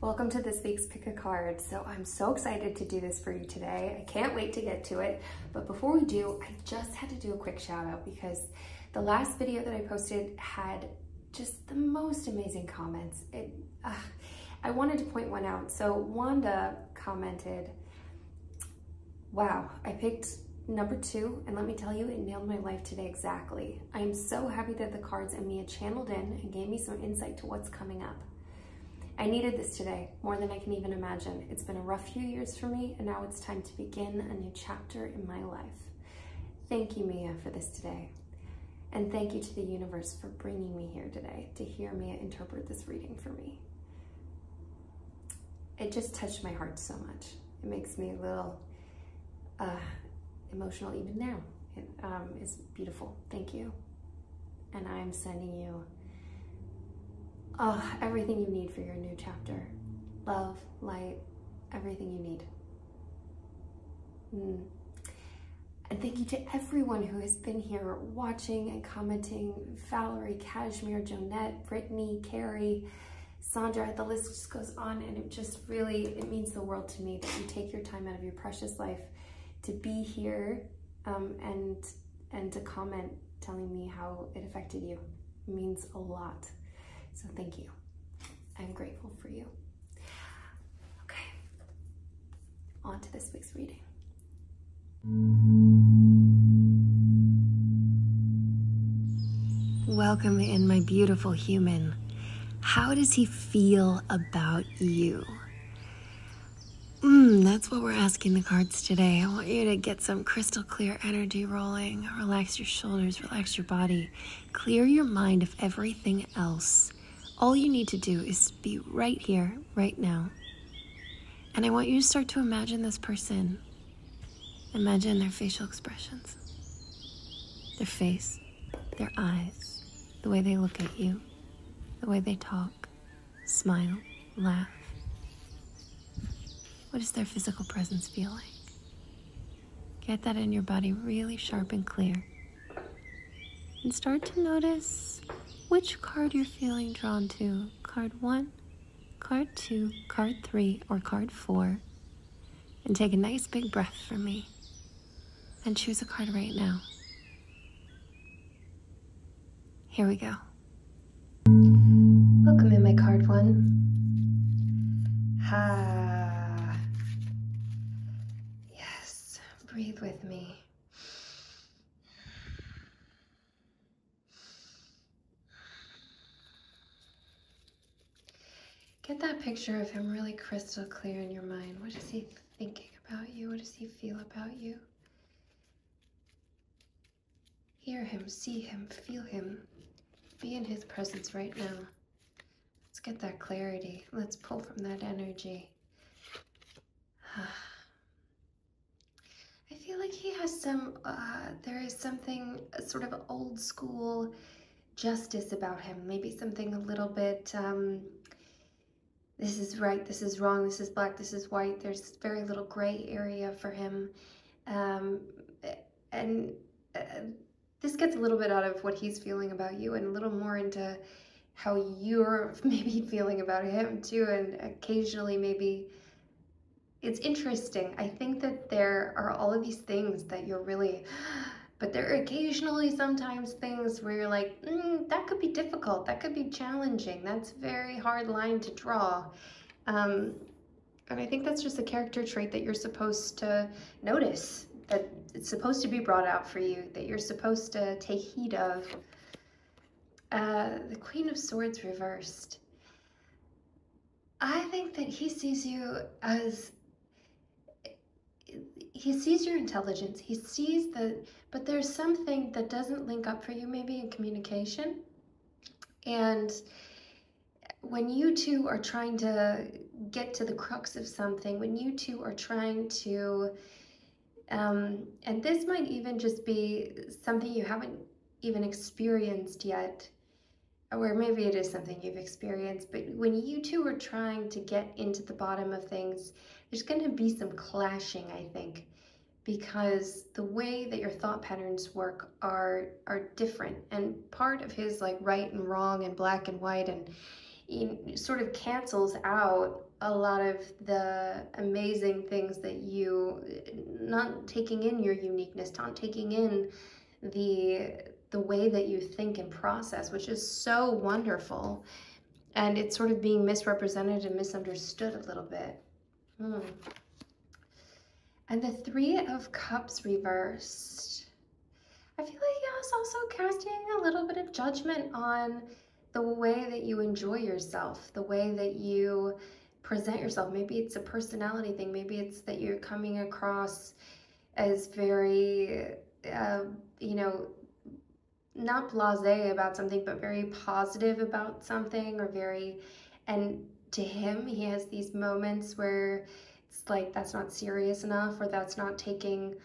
Welcome to this week's Pick a Card. So I'm so excited to do this for you today. I can't wait to get to it. But before we do, I just had to do a quick shout out because the last video that I posted had just the most amazing comments. I wanted to point one out. So Wanda commented, wow, I picked number 2, and let me tell you, it nailed my life today exactly. I am so happy that the cards and Mia channeled in and gave me some insight to what's coming up. I needed this today, more than I can even imagine. It's been a rough few years for me, and now it's time to begin a new chapter in my life. Thank you, Mia, for this today. And thank you to the universe for bringing me here today to hear Mia interpret this reading for me. It just touched my heart so much. It makes me a little emotional even now. It is beautiful. Thank you. And I'm sending you everything you need for your new chapter. Love, light, everything you need. And thank you to everyone who has been here watching and commenting. Valerie, Kashmir, Jonette, Brittany, Carrie, Sandra, the list just goes on, and it just really, it means the world to me that you take your time out of your precious life to be here and to comment telling me how it affected you. It means a lot. So thank you. I'm grateful for you. Okay, on to this week's reading. Welcome in, my beautiful human. How does he feel about you? That's what we're asking the cards today. I want you to get some crystal clear energy rolling. Relax your shoulders, relax your body. Clear your mind of everything else. All you need to do is be right here, right now. And I want you to start to imagine this person. Imagine their facial expressions. Their face, their eyes, the way they look at you, the way they talk, smile, laugh. What does their physical presence feel like? Get that in your body really sharp and clear. And start to notice which card you're feeling drawn to. Card 1, card 2, card 3, or card 4. And take a nice big breath for me. And choose a card right now. Here we go. Welcome in, my card 1. Yes, breathe with me. Get that picture of him really crystal clear in your mind. What is he thinking about you? What does he feel about you? Hear him, see him, feel him. Be in his presence right now. Let's get that clarity. Let's pull from that energy. I feel like he has some, there is something sort of old school justice about him. Maybe something a little bit, this is right, this is wrong, this is black, this is white. There's very little gray area for him. This gets a little bit out of what he's feeling about you and a little more into how you're maybe feeling about him too. And occasionally maybe it's interesting. I think that there are all of these things that you're really, but there are occasionally sometimes things where you're like, that could be difficult, that could be challenging, that's a very hard line to draw. And I think that's just a character trait that you're supposed to notice, that it's supposed to be brought out for you, that you're supposed to take heed of. The Queen of Swords reversed. I think that he sees you as, he sees your intelligence, he sees that, but there's something that doesn't link up for you maybe in communication. And when you two are trying to get to the crux of something, when you two are trying to, and this might even just be something you haven't even experienced yet, or maybe it is something you've experienced, but when you two are trying to get into the bottom of things, there's going to be some clashing, I think, because the way that your thought patterns work are different. And part of his like right and wrong and black and white and sort of cancels out a lot of the amazing things that you, not taking in your uniqueness, not taking in the way that you think and process, which is so wonderful. And it's sort of being misrepresented and misunderstood a little bit. And the Three of Cups reversed. I feel like it's also casting a little bit of judgment on the way that you enjoy yourself, the way that you present yourself. Maybe it's a personality thing. Maybe it's that you're coming across as very, you know, not blasé about something, but very positive about something, or very, and to him, he has these moments where it's like, that's not serious enough, or that's not taking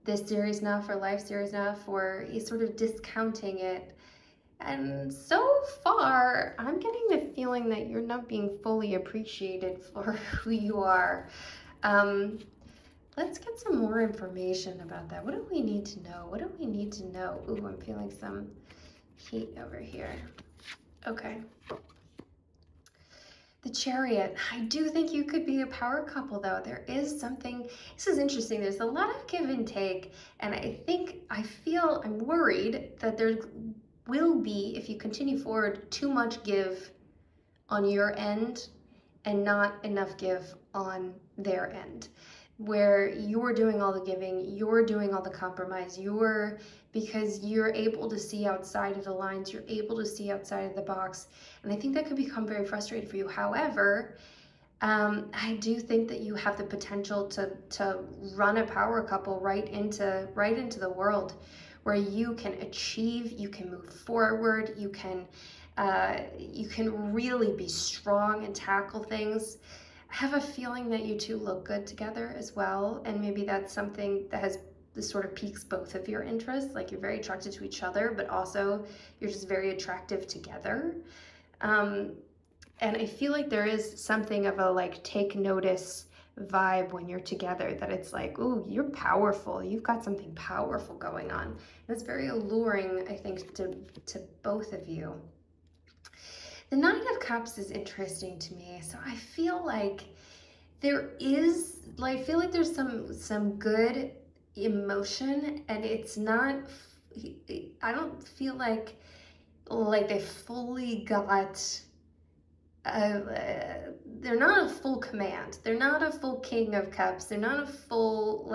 this serious enough, or life serious enough, or he's sort of discounting it. And so far, I'm getting the feeling that you're not being fully appreciated for who you are. Let's get some more information about that. What do we need to know? What do we need to know? Ooh, I'm feeling some heat over here. Okay. The Chariot. I do think you could be a power couple, though. There is something, this is interesting. There's a lot of give and take, and I'm worried that there will be, if you continue forward, too much give on your end and not enough give on their end, where you're doing all the giving, you're doing all the compromise, because you're able to see outside of the lines, you're able to see outside of the box, and I think that could become very frustrating for you. However, I do think that you have the potential to run a power couple right into the world, where you can achieve, you can move forward, you can really be strong and tackle things. I have a feeling that you two look good together as well, and maybe that's something that this sort of piques both of your interests. Like, you're very attracted to each other, but also you're just very attractive together. And I feel like there is something of a like take notice vibe when you're together, that it's like, ooh, you're powerful, you've got something powerful going on. And it's very alluring, I think, to both of you. The Nine of Cups is interesting to me. So I feel like there's some good emotion, and it's not, I don't feel like they fully got, they're not a full command. They're not a full King of Cups. They're not a full,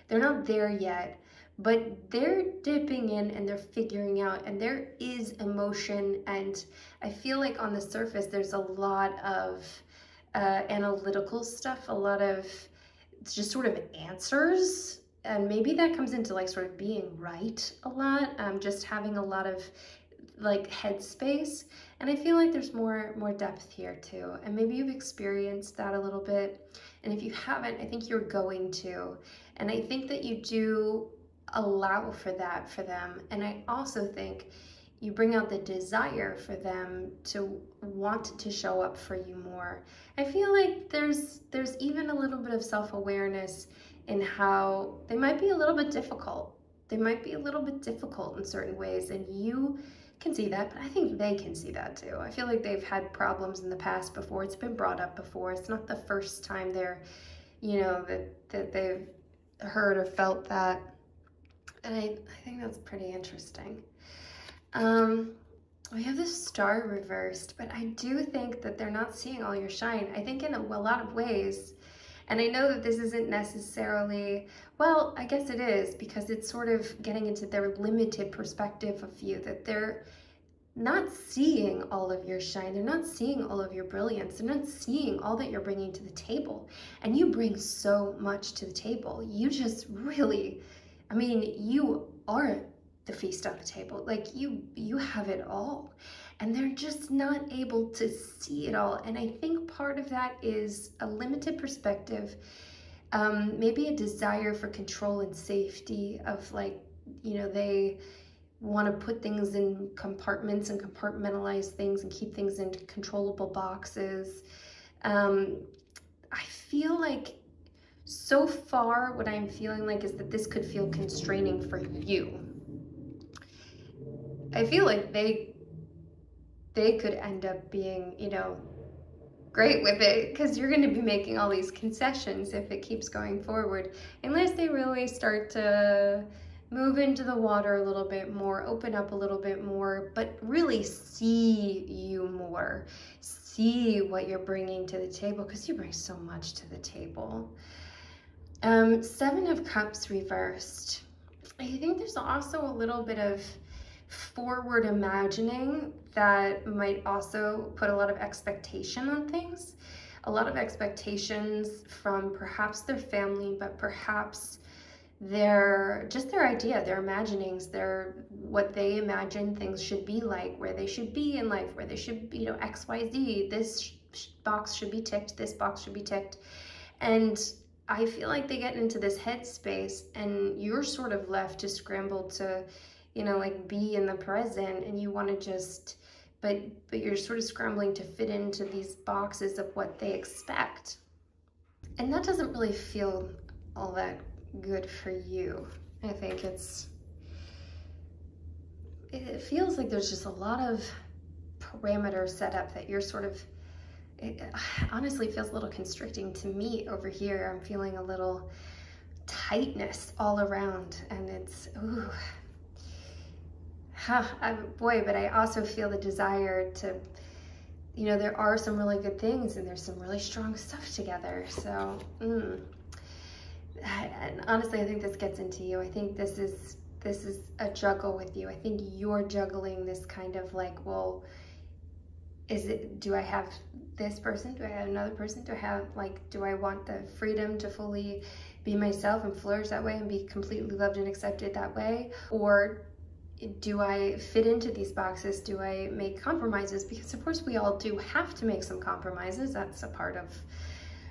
they're not there yet. But they're dipping in and they're figuring out, and there is emotion, and I feel like on the surface there's a lot of analytical stuff, a lot of just sort of answers, and maybe that comes into like sort of being right a lot, just having a lot of like headspace, and I feel like there's more depth here too, and maybe you've experienced that a little bit, and if you haven't, I think you're going to, and I think that you do allow for that for them. And I also think you bring out the desire for them to want to show up for you more. I feel like there's even a little bit of self-awareness in how they might be a little bit difficult. They might be a little bit difficult in certain ways, and you can see that, but I think they can see that too. I feel like they've had problems in the past before. It's been brought up before. It's not the first time they're, you know, that they've heard or felt that. And I think that's pretty interesting. We have the Star reversed, but I do think that they're not seeing all your shine. I think in a lot of ways, and I know that this isn't necessarily, well, I guess it is, because it's sort of getting into their limited perspective of you, that they're not seeing all of your shine. They're not seeing all of your brilliance. They're not seeing all that you're bringing to the table. And you bring so much to the table. You just really, I mean, you are the feast on the table. Like, you have it all, and they're just not able to see it all. And I think part of that is a limited perspective, maybe a desire for control and safety, of like, you know, they want to put things in compartments and compartmentalize things and keep things in controllable boxes. I feel like so far what I'm feeling like is that this could feel constraining for you. I feel like they they could end up being, you know, great with it, because you're going to be making all these concessions if it keeps going forward, unless they really start to move into the water a little bit more, open up a little bit more, but really see you more, see what you're bringing to the table, because you bring so much to the table. Seven of Cups reversed. I think there's also a little bit of forward imagining that might also put a lot of expectation on things, a lot of expectations from perhaps their family, but perhaps their idea, their imaginings, what they imagine things should be like, where they should be in life, where they should be, you know, XYZ, this box should be ticked, this box should be ticked. And I feel like they get into this headspace and you're sort of left to scramble to, you know, like be in the present, and you want to just, but you're sort of scrambling to fit into these boxes of what they expect. And that doesn't really feel all that good for you. I think it feels like there's just a lot of parameters set up that you're sort of, it honestly feels a little constricting to me over here. I'm feeling a little tightness all around, and it's, ooh. Boy, but I also feel the desire to, you know, there are some really good things and there's some really strong stuff together. So, and honestly, I think this gets into you. I think this is a juggle with you. I think you're juggling this kind of like, well, do I have this person? Do I have another person? Do I want the freedom to fully be myself and flourish that way and be completely loved and accepted that way? Or do I fit into these boxes? Do I make compromises? Because of course we all do have to make some compromises. That's a part of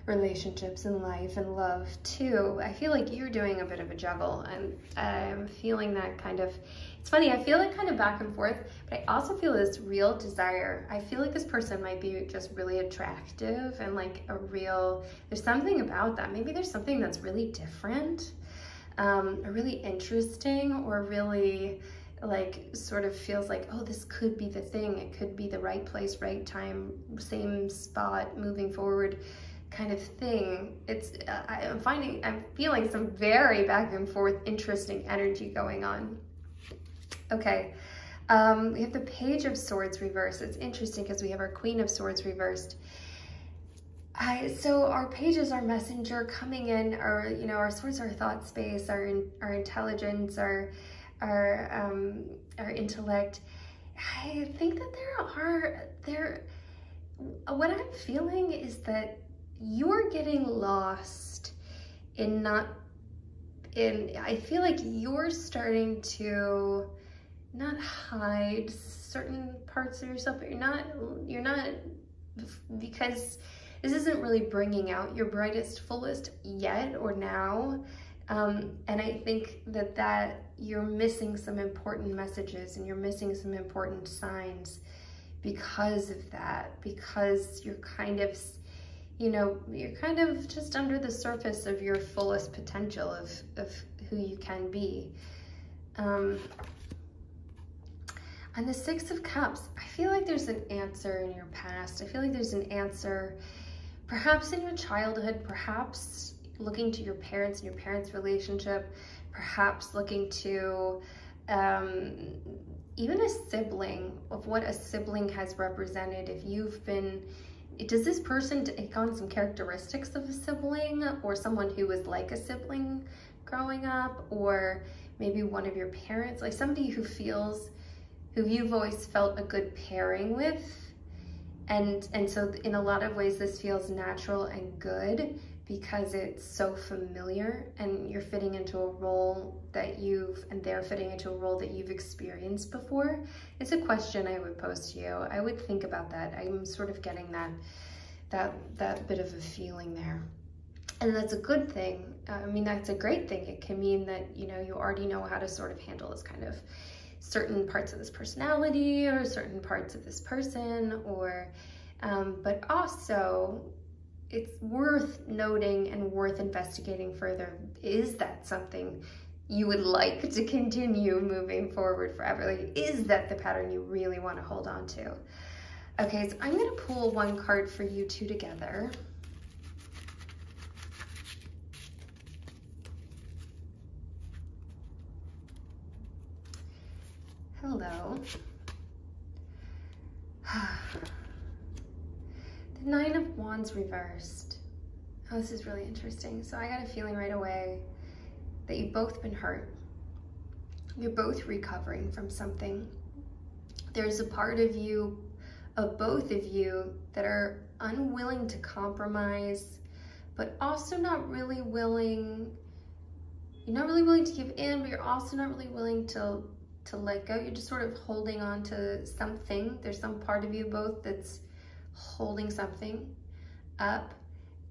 relationships and life and love too. I feel like you're doing a bit of a juggle, and I'm feeling that kind of, it's funny, I feel like kind of back and forth, but I also feel this real desire. I feel like this person might be just really attractive and like there's something about that. Maybe there's something that's really different, or really interesting, or really like sort of feels like, oh, this could be the thing. It could be the right place, right time, same spot, moving forward kind of thing. I'm feeling some very back and forth, interesting energy going on. Okay, we have the Page of Swords reversed. It's interesting because we have our Queen of Swords reversed. So our pages, our messenger coming in, our swords, our thought space, our intelligence, our intellect. I think that what I'm feeling is that you're getting lost I feel like you're starting to not hide certain parts of yourself, but you're not, because this isn't really bringing out your brightest, fullest yet or now. And I think that you're missing some important messages and you're missing some important signs because of that, because you're kind of, you're kind of just under the surface of your fullest potential of who you can be. On the Six of Cups, I feel like there's an answer in your past. I feel like there's an answer perhaps in your childhood, perhaps looking to your parents and your parents' relationship, perhaps looking to even a sibling, of what a sibling has represented. If you've been, does this person take on some characteristics of a sibling, or someone who was like a sibling growing up, or maybe one of your parents, like somebody who you've always felt a good pairing with. And so in a lot of ways, this feels natural and good because it's so familiar, and you're fitting into a role that they're fitting into a role that you've experienced before. It's a question I would pose to you. I would think about that. I'm sort of getting that bit of a feeling there. And that's a good thing. I mean, that's a great thing. It can mean that, you already know how to sort of handle this kind of certain parts of this personality or certain parts of this person, but also it's worth noting and worth investigating further. Is that something you would like to continue moving forward forever? Like, is that the pattern you really want to hold on to? Okay, so I'm gonna pull one card for you two together. Hello. The Nine of Wands reversed. Oh, this is really interesting. So I got a feeling right away that you've both been hurt. You're both recovering from something. There's a part of you, of both of you, that are unwilling to compromise, but also not really willing. You're not really willing to give in, but you're also not really willing to let go. You're just sort of holding on to something. There's some part of you both that's holding something up.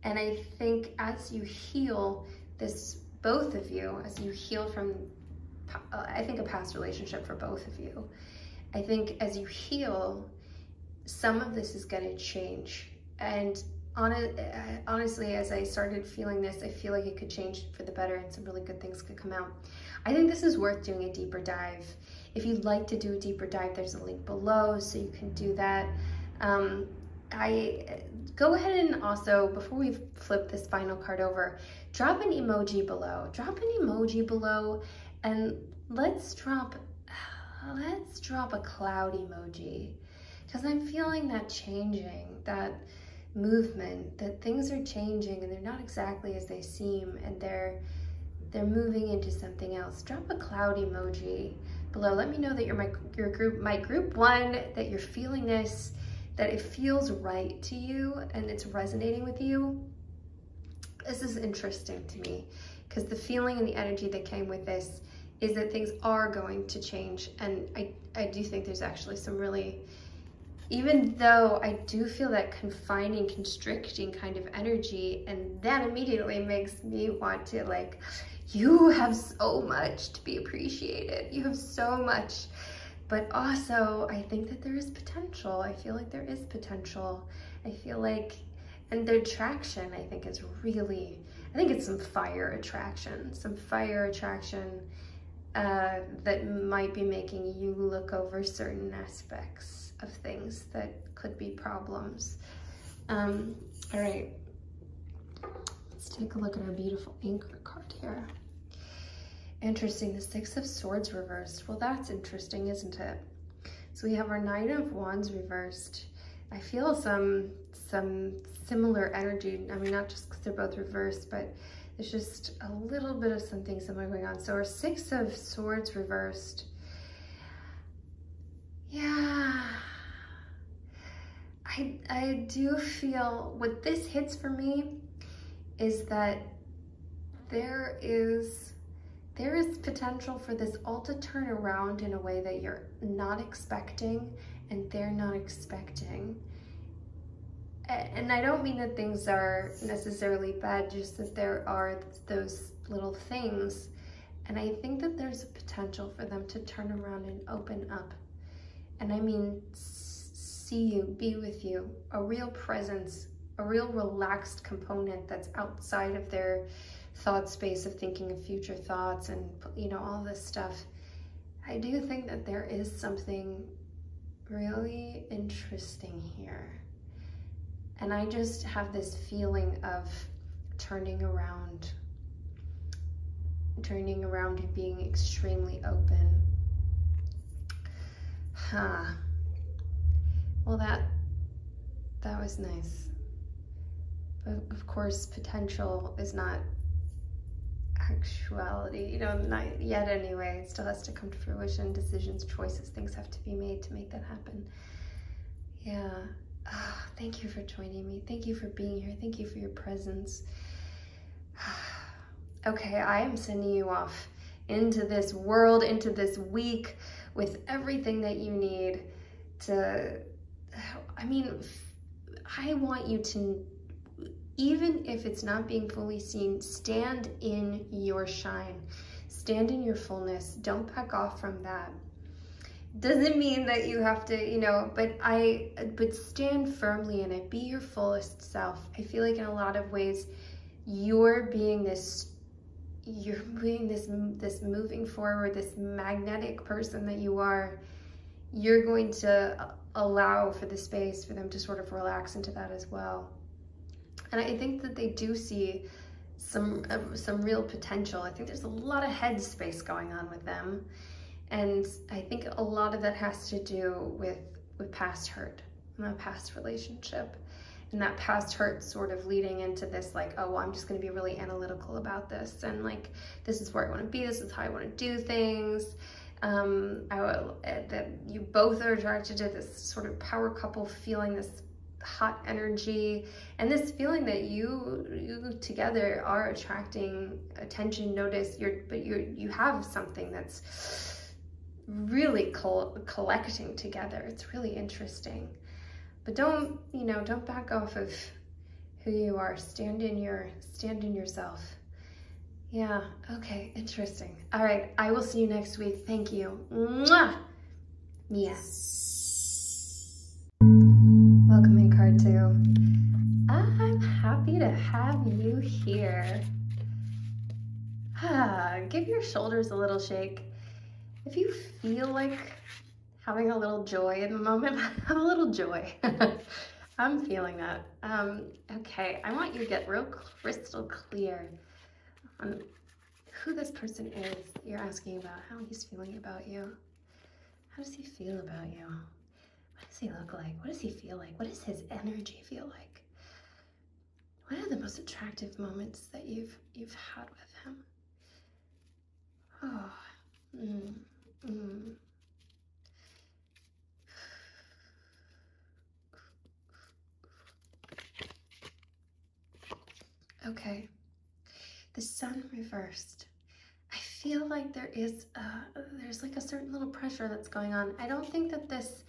And I think as you heal this, both of you, as you heal from, I think a past relationship for both of you, I think as you heal, some of this is going to change. And honestly, as I started feeling this, I feel like it could change for the better and some really good things could come out. I think this is worth doing a deeper dive. If you'd like to do a deeper dive, there's a link below so you can do that. I go ahead and also, before we flip this final card over, drop an emoji below. Drop an emoji below, and let's drop a cloud emoji, because I'm feeling that changing, that movement, that things are changing and they're not exactly as they seem, and they're moving into something else. Drop a cloud emoji below. Let me know that you're my group one, that you're feeling this, that it feels right to you and it's resonating with you. This is interesting to me because the feeling and the energy that came with this is that things are going to change. And I do think there's actually some really, even though I do feel that confining, constricting kind of energy, and that immediately makes me want to, like, you have so much to be appreciated. You have so much. But also, I think that there is potential. I feel like there is potential. I feel like, and the attraction, I think, is really, I think it's some fire attraction that might be making you look over certain aspects of things that could be problems. All right, let's take a look at our beautiful anchor card here. Interesting, the Six of Swords reversed. Well, that's interesting, isn't it? So we have our Nine of Wands reversed. I feel some similar energy. I mean, not just because they're both reversed, but there's just a little bit of something similar going on. So our Six of Swords reversed. Yeah. I do feel, what this hits for me is that there is potential for this all to turn around in a way that you're not expecting and they're not expecting. And I don't mean that things are necessarily bad, just that there are those little things. And I think that there's a potential for them to turn around and open up. And I mean, see you, be with you, a real presence, a real relaxed component that's outside of their thought space of thinking of future thoughts and, you know, all this stuff. I do think that there is something really interesting here. And I just have this feeling of turning around and being extremely open. Well, that was nice. But of course, potential is not actuality, you know, not yet anyway. It still has to come to fruition. Decisions, choices, things have to be made to make that happen. Yeah. Oh, thank you for joining me. Thank you for being here. Thank you for your presence. Okay, I am sending you off into this world, into this week with everything that you need to, I mean, I want you to, even if it's not being fully seen, stand in your shine, stand in your fullness. Don't back off from that. Doesn't mean that you have to, you know, but stand firmly in it. Be your fullest self. I feel like in a lot of ways, you're being this moving forward, this magnetic person that you are. You're going to allow for the space for them to sort of relax into that as well. And I think that they do see some real potential. I think there's a lot of head space going on with them. And I think a lot of that has to do with past hurt and that past relationship. And that past hurt sort of leading into this like, oh, well, I'm just gonna be really analytical about this. And like, this is where I wanna be, this is how I wanna do things. That you both are attracted to this sort of power couple feeling, this hot energy, and this feeling that you together are attracting attention, notice, but you have something that's really collecting together. It's really interesting. But don't back off of who you are. Stand in yourself. Yeah, okay, interesting. All right, I will see you next week. Thank you. Mwah! Mia. Welcome in card 2. I'm happy to have you here. Give your shoulders a little shake. If you feel like having a little joy in the moment, have a little joy. I'm feeling that. Okay, I want you to get real crystal clear on who this person is you're asking about, how he's feeling about you. How does he feel about you? What does he look like? What does he feel like? What does his energy feel like? What are the most attractive moments that you've had with him? Oh, Okay, the Sun reversed. I feel like there's like a certain little pressure that's going on. I don't think that this,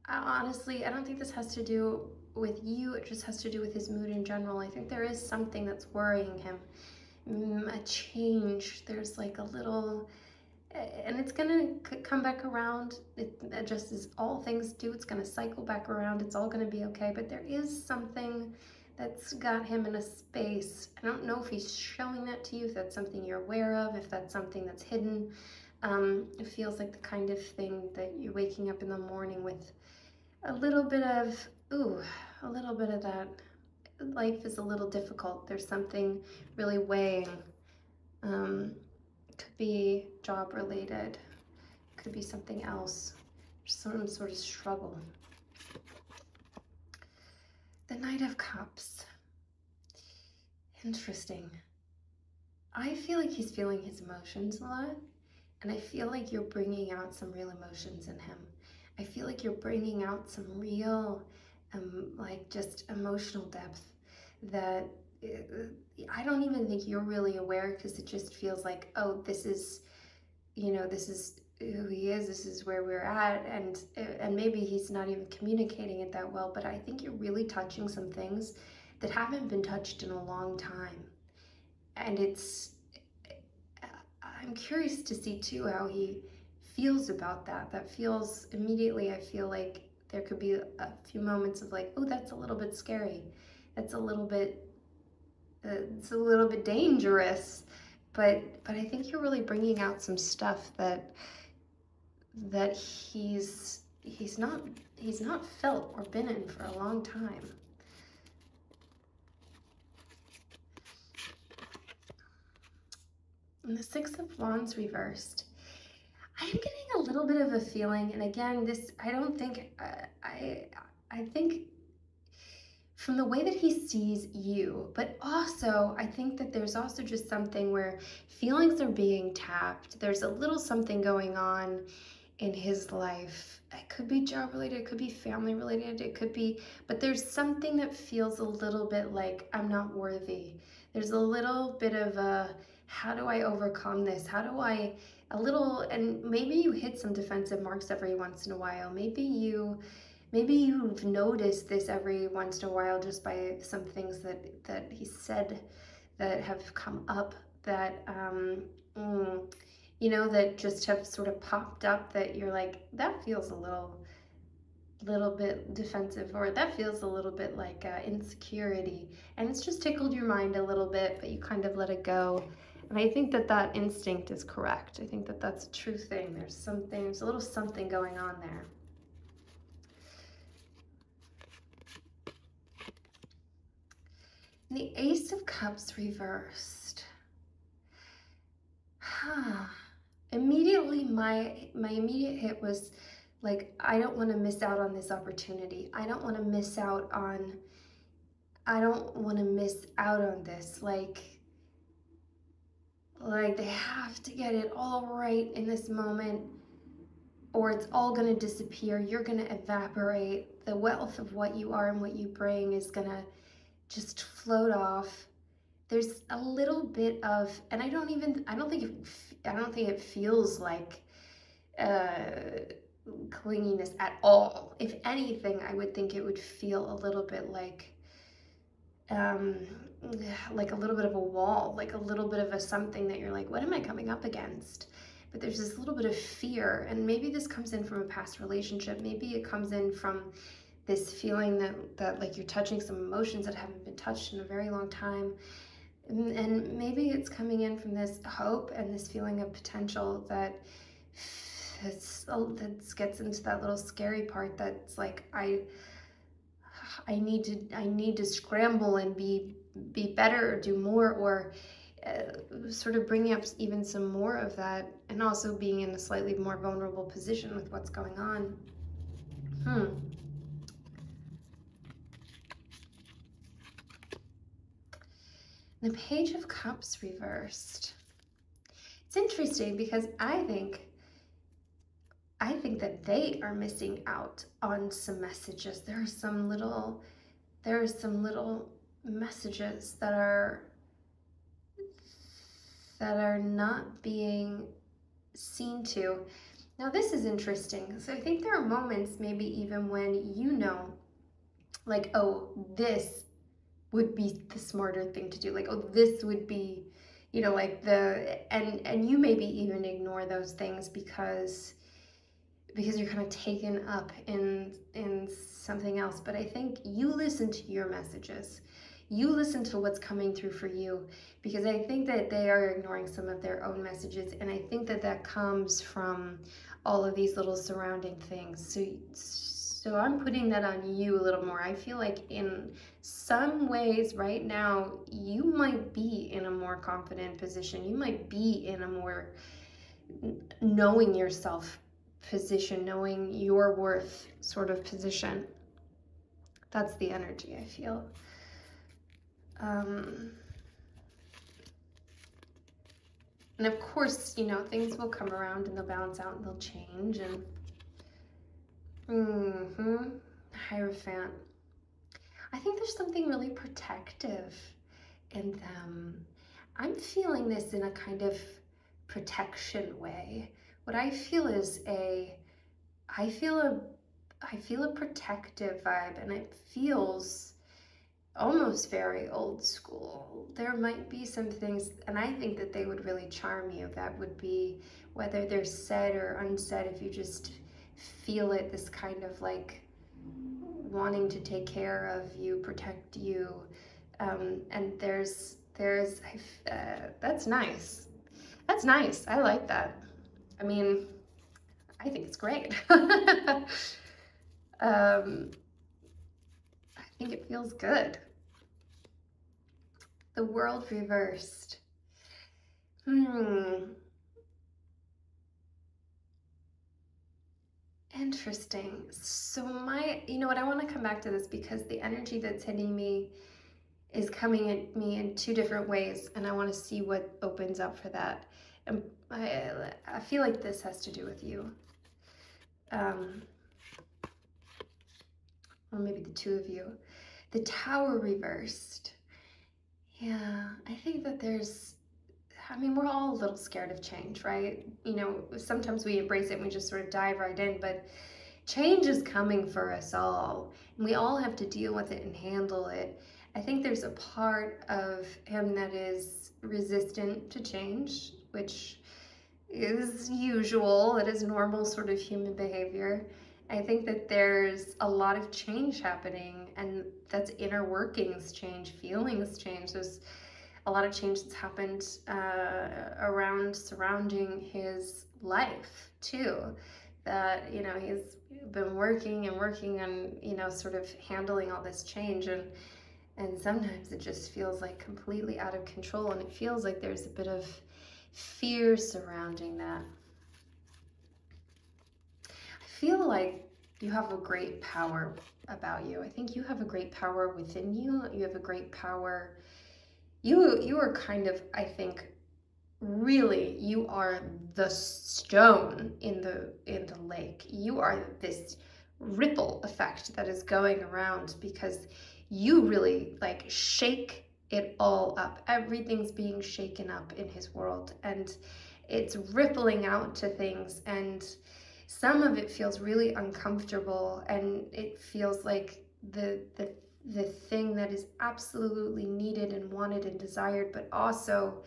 honestly, I don't think this has to do with you. It just has to do with his mood in general. I think there is something that's worrying him. A change. There's like a little, and it's gonna come back around. It just as all things do, it's gonna cycle back around. It's all gonna be okay. But there is something that's got him in a space. I don't know if he's showing that to you, if that's something you're aware of, if that's something that's hidden. It feels like the kind of thing that you're waking up in the morning with a little bit of, a little bit of that. Life is a little difficult. There's something really weighing. Could be job related, could be something else, some sort of struggle. The Knight of Cups. Interesting. I feel like he's feeling his emotions a lot, and I feel like you're bringing out some real emotions in him. I feel like you're bringing out some real, like just emotional depth that I don't even think you're really aware, because it just feels like, oh, this is, this is who he is, this is where we're at, and maybe he's not even communicating it that well, but I think you're really touching some things that haven't been touched in a long time. And I'm curious to see too how he feels about that. That feels, immediately I feel like there could be a few moments of like, oh, that's a little bit scary. That's a little bit, it's a little bit dangerous. But I think you're really bringing out some stuff that he's not felt or been in for a long time. And the Six of Wands reversed. I'm getting a little bit of a feeling, and again, this, I don't think, I think from the way that he sees you, but also I think that there's also just something where feelings are being tapped. There's a little something going on in his life. It could be job related, it could be family related, it could be, but there's something that feels a little bit like, I'm not worthy. There's a little bit of a, how do I overcome this? How do I, and maybe you hit some defensive marks every once in a while. Maybe you've noticed this every once in a while just by some things that he said that have come up that, that just have sort of popped up, that you're like, that feels a little bit defensive, or that feels a little bit like insecurity, and it's just tickled your mind a little bit, but you kind of let it go. And I think that instinct is correct. I think that that's a true thing. There's a little something going on there. The Ace of Cups reversed. Immediately, my immediate hit was like, I don't want to miss out on this opportunity. I don't want to miss out on this. Like they have to get it all right in this moment, or it's all going to disappear. You're going to evaporate. The wealth of what you are and what you bring is going to just float off. There's a little bit of, and I don't think it feels like clinginess at all. If anything, I would think it would feel a little bit like a little bit of a wall, like a little bit of a something that you're like, what am I coming up against? But there's this little bit of fear, and maybe this comes in from a past relationship. Maybe it comes in from this feeling that like you're touching some emotions that haven't been touched in a very long time. And maybe it's coming in from this hope and this feeling of potential that gets into that little scary part that's like, I need to scramble and be better or do more, or sort of bringing up even some more of that, and also being in a slightly more vulnerable position with what's going on. The Page of Cups reversed. It's interesting because I think that they are missing out on some messages. There are some little messages that are not being seen to. Now this is interesting. So I think there are moments maybe even when you know, like, oh, this would be the smarter thing to do. Like, oh, this would be, you know, like and you maybe even ignore those things because you're kind of taken up in something else. But I think you listen to your messages. You listen to what's coming through for you, because I think that they are ignoring some of their own messages, and I think that comes from all of these little surrounding things. So I'm putting that on you a little more. I feel like in some ways right now, you might be in a more confident position. You might be in a more knowing yourself position, knowing your worth sort of position. That's the energy I feel. And of course, you know, things will come around and they'll balance out and they'll change. And Hierophant. I think there's something really protective in them. I'm feeling this in a kind of protection way. What I feel is I feel a protective vibe, and it feels almost very old school. There might be some things, and I think that they would really charm you. That would be, whether they're said or unsaid, if you just feel it, this kind of like wanting to take care of you, protect you. And there's that's nice. That's nice. I like that. I mean, I think it's great. I think it feels good. The World reversed. Interesting. So you know what, I want to come back to this because the energy that's hitting me is coming at me in two different ways, and I want to see what opens up for that. And I feel like this has to do with you. Or maybe the two of you. The Tower reversed. Yeah, I think that I mean, we're all a little scared of change, right? You know, sometimes we embrace it and we just sort of dive right in, but change is coming for us all, and we all have to deal with it and handle it. I think there's a part of him that is resistant to change, which is usual. It is normal sort of human behavior. I think that there's a lot of change happening, and that's inner workings change, feelings change. There's a lot of change that's happened surrounding his life too. That, you know, he's been working and working on, you know, sort of handling all this change. And And sometimes it just feels like completely out of control, and it feels like there's a bit of fear surrounding that. I feel like you have a great power about you. I think you have a great power within you. You have a great power. You are kind of, I think, really, you are the stone in the lake. You are this ripple effect that is going around, because you really like shake it all up. Everything's being shaken up in his world, and it's rippling out to things, and some of it feels really uncomfortable, and it feels like the thing that is absolutely needed and wanted and desired, but also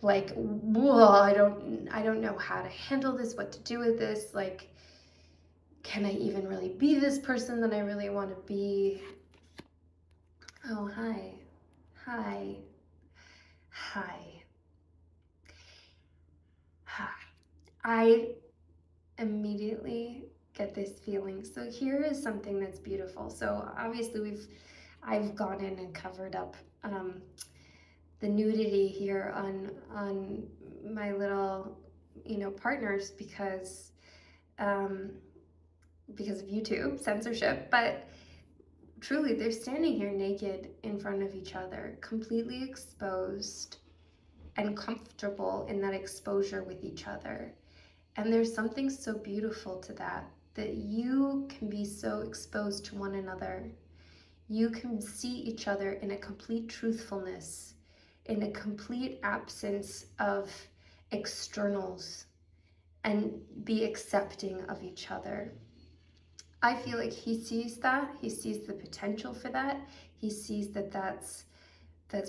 like, whoa, I don't know how to handle this, what to do with this, like, can I even really be this person that I really want to be? Oh, hi. Hi. Hi. Hi. I immediately get this feeling. So here is something that's beautiful. So obviously I've gone in and covered up the nudity here on my little, partners, because of YouTube censorship, but truly they're standing here naked in front of each other, completely exposed and comfortable in that exposure with each other. And there's something so beautiful to that you can be so exposed to one another. You can see each other in a complete truthfulness, in a complete absence of externals, and be accepting of each other. I feel like he sees that. He sees the potential for that. He sees that that's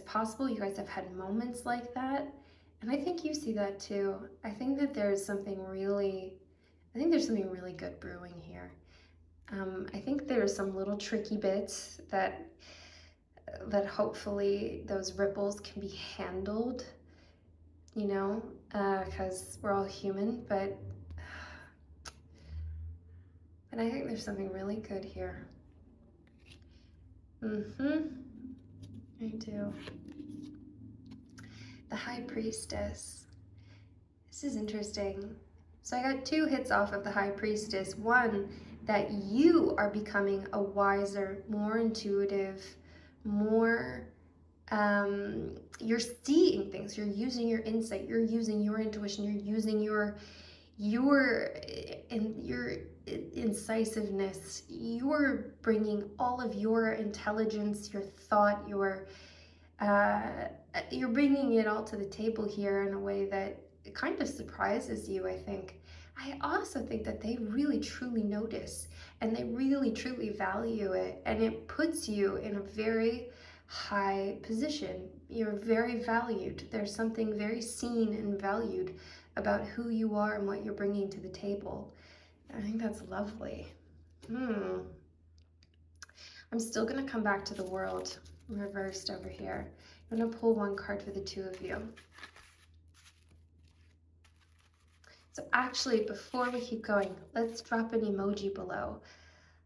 possible. You guys have had moments like that. And I think you see that too. I think that there's something really good brewing here. I think there's some little tricky bits that hopefully those ripples can be handled, because we're all human, but I think there's something really good here. I do. The High Priestess. This is interesting. So I got 2 hits off of the High Priestess. One, that you are becoming a wiser, more intuitive, more, you're seeing things, you're using your insight, you're using your intuition, you're using your incisiveness, you're bringing all of your intelligence, your thought, you're bringing it all to the table here in a way that it kind of surprises you, I think. I also think that they really truly notice, and they really truly value it, and it puts you in a very high position. You're very valued. There's something very seen and valued about who you are and what you're bringing to the table. I think that's lovely. I'm still gonna come back to the world reversed over here. I'm gonna pull 1 card for the 2 of you. So actually, before we keep going, let's drop an emoji below.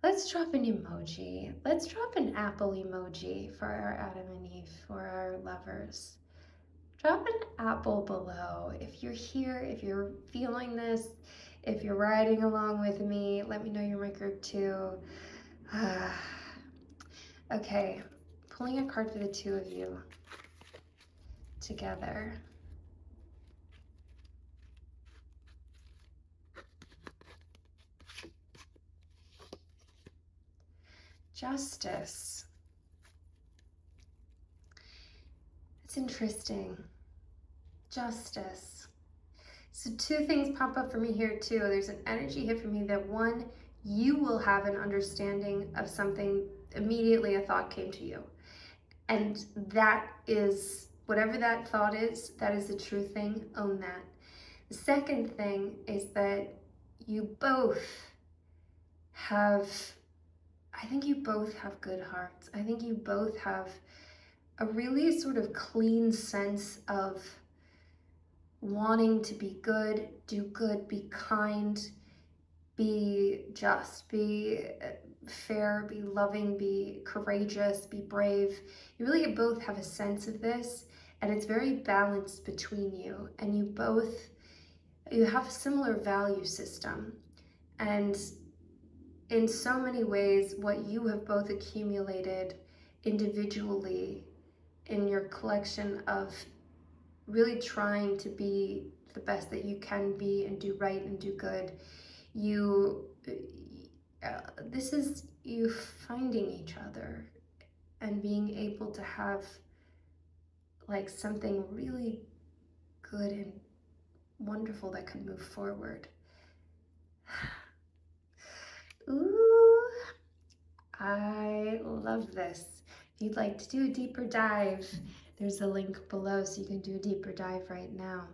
Let's drop an emoji. Let's drop an apple emoji for our Adam and Eve, for our lovers. Drop an apple below. If you're here, if you're feeling this, if you're riding along with me, let me know you're in my group too. Okay, pulling a card for the 2 of you together. Justice. It's interesting. Justice. So 2 things pop up for me here too. There's an energy hit for me that 1, you will have an understanding of something. Immediately a thought came to you. And that is, whatever that thought is, that is the true thing. Own that. The second thing is that you both have, I think you both have good hearts. I think you both have a really sort of clean sense of wanting to be good, do good, be kind, be just, be fair, be loving, be courageous, be brave. You really both have a sense of this, and it's very balanced between you, and you have a similar value system. And in so many ways, what you have both accumulated individually in your collection of really trying to be the best that you can be and do right and do good, this is you finding each other and being able to have like something really good and wonderful that can move forward. Ooh, I love this. If you'd like to do a deeper dive, there's a link below so you can do a deeper dive right now.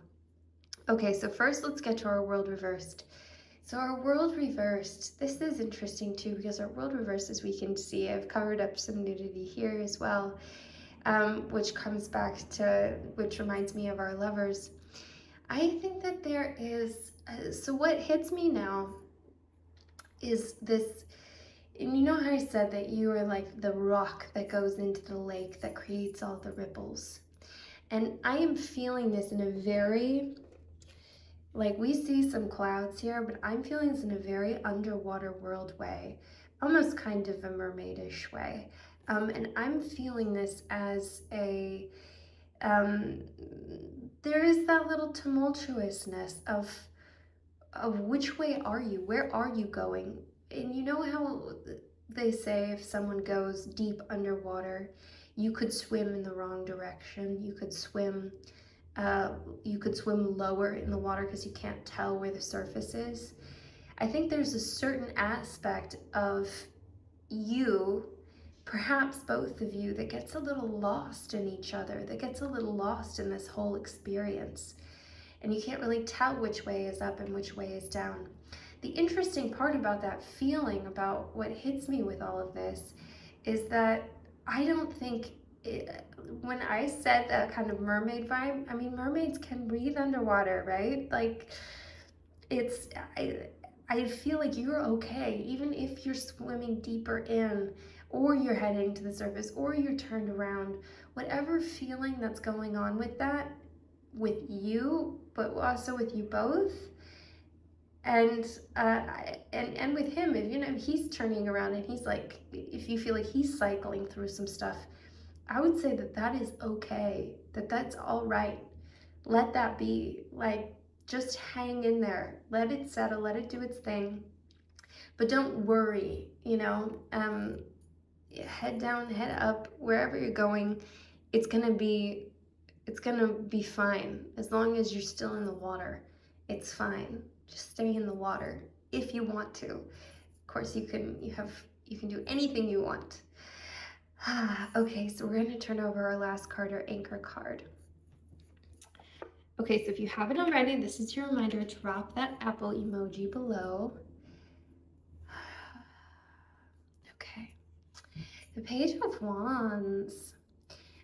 Okay, so first let's get to our world reversed. So our world reversed, this is interesting too, because our world reversed, as we can see, I've covered up some nudity here as well, which reminds me of our lovers. I think that there is, so what hits me now is this, and you know how I said that you are like the rock that goes into the lake that creates all the ripples. And I am feeling this in a very, like we see some clouds here, but I'm feeling this in a very underwater world way, almost kind of a mermaidish way. And I'm feeling this as a, there is that little tumultuousness of which way are you? Where are you going? And you know how they say if someone goes deep underwater, you could swim in the wrong direction. You could swim lower in the water because you can't tell where the surface is. I think there's a certain aspect of you, perhaps both of you, that gets a little lost in each other, that gets a little lost in this whole experience. And you can't really tell which way is up and which way is down. The interesting part about that feeling, about what hits me with all of this, is that I don't think, when I said that kind of mermaid vibe, I mean, mermaids can breathe underwater, right? Like, I feel like you're okay, even if you're swimming deeper in, or you're heading to the surface, or you're turned around, whatever feeling that's going on with that, with you, but also with you both, and with him, if you know he's turning around and he's like, if you feel like he's cycling through some stuff, I would say that that is okay, that's all right. Let that be, like, just hang in there, let it settle, let it do its thing, but don't worry, you know. Head down, head up, wherever you're going, it's gonna be fine. As long as you're still in the water, it's fine. Just stay in the water if you want to. Of course, you can do anything you want. Okay, so we're going to turn over our last card, our anchor card. Okay, so if you haven't already, this is your reminder to drop that apple emoji below. Okay, the Page of Wands.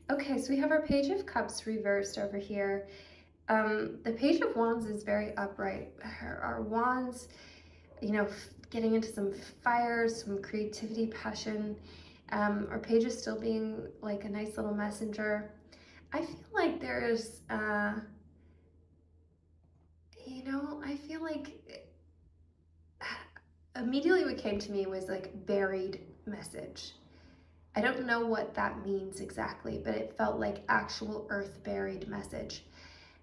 Okay, so we have our Page of Cups reversed over here. The Page of Wands is very upright. Our wands, you know, getting into some fire, some creativity, passion. Our page is still being like a nice little messenger. I feel like there's, you know, I feel like immediately what came to me was like buried message. I don't know what that means exactly, but it felt like actual earth buried message.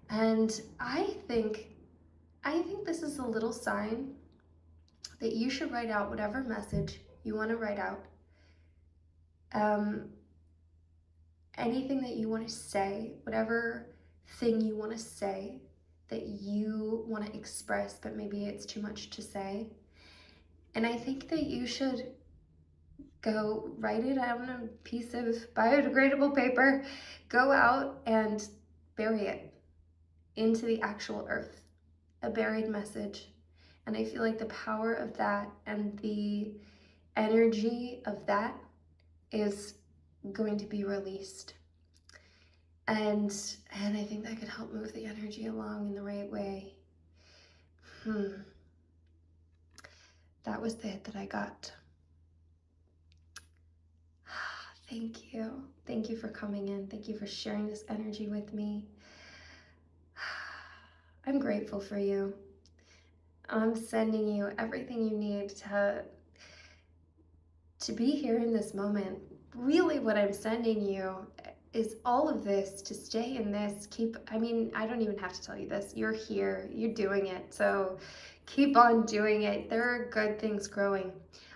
And I think this is a little sign that you should write out whatever message you want to write out. Anything that you want to say, whatever thing you want to say that you want to express, but maybe it's too much to say. And I think that you should go write it on a piece of biodegradable paper, go out and bury it into the actual earth, a buried message. And I feel like the power of that and the energy of that is going to be released. And I think that could help move the energy along in the right way. that was the hit that I got. Thank you. Thank you for coming in. Thank you for sharing this energy with me. I'm grateful for you. I'm sending you everything you need to be here in this moment. Really what I'm sending you is all of this, to stay in this, I mean, I don't even have to tell you this. You're here, you're doing it. So keep on doing it. There are good things growing.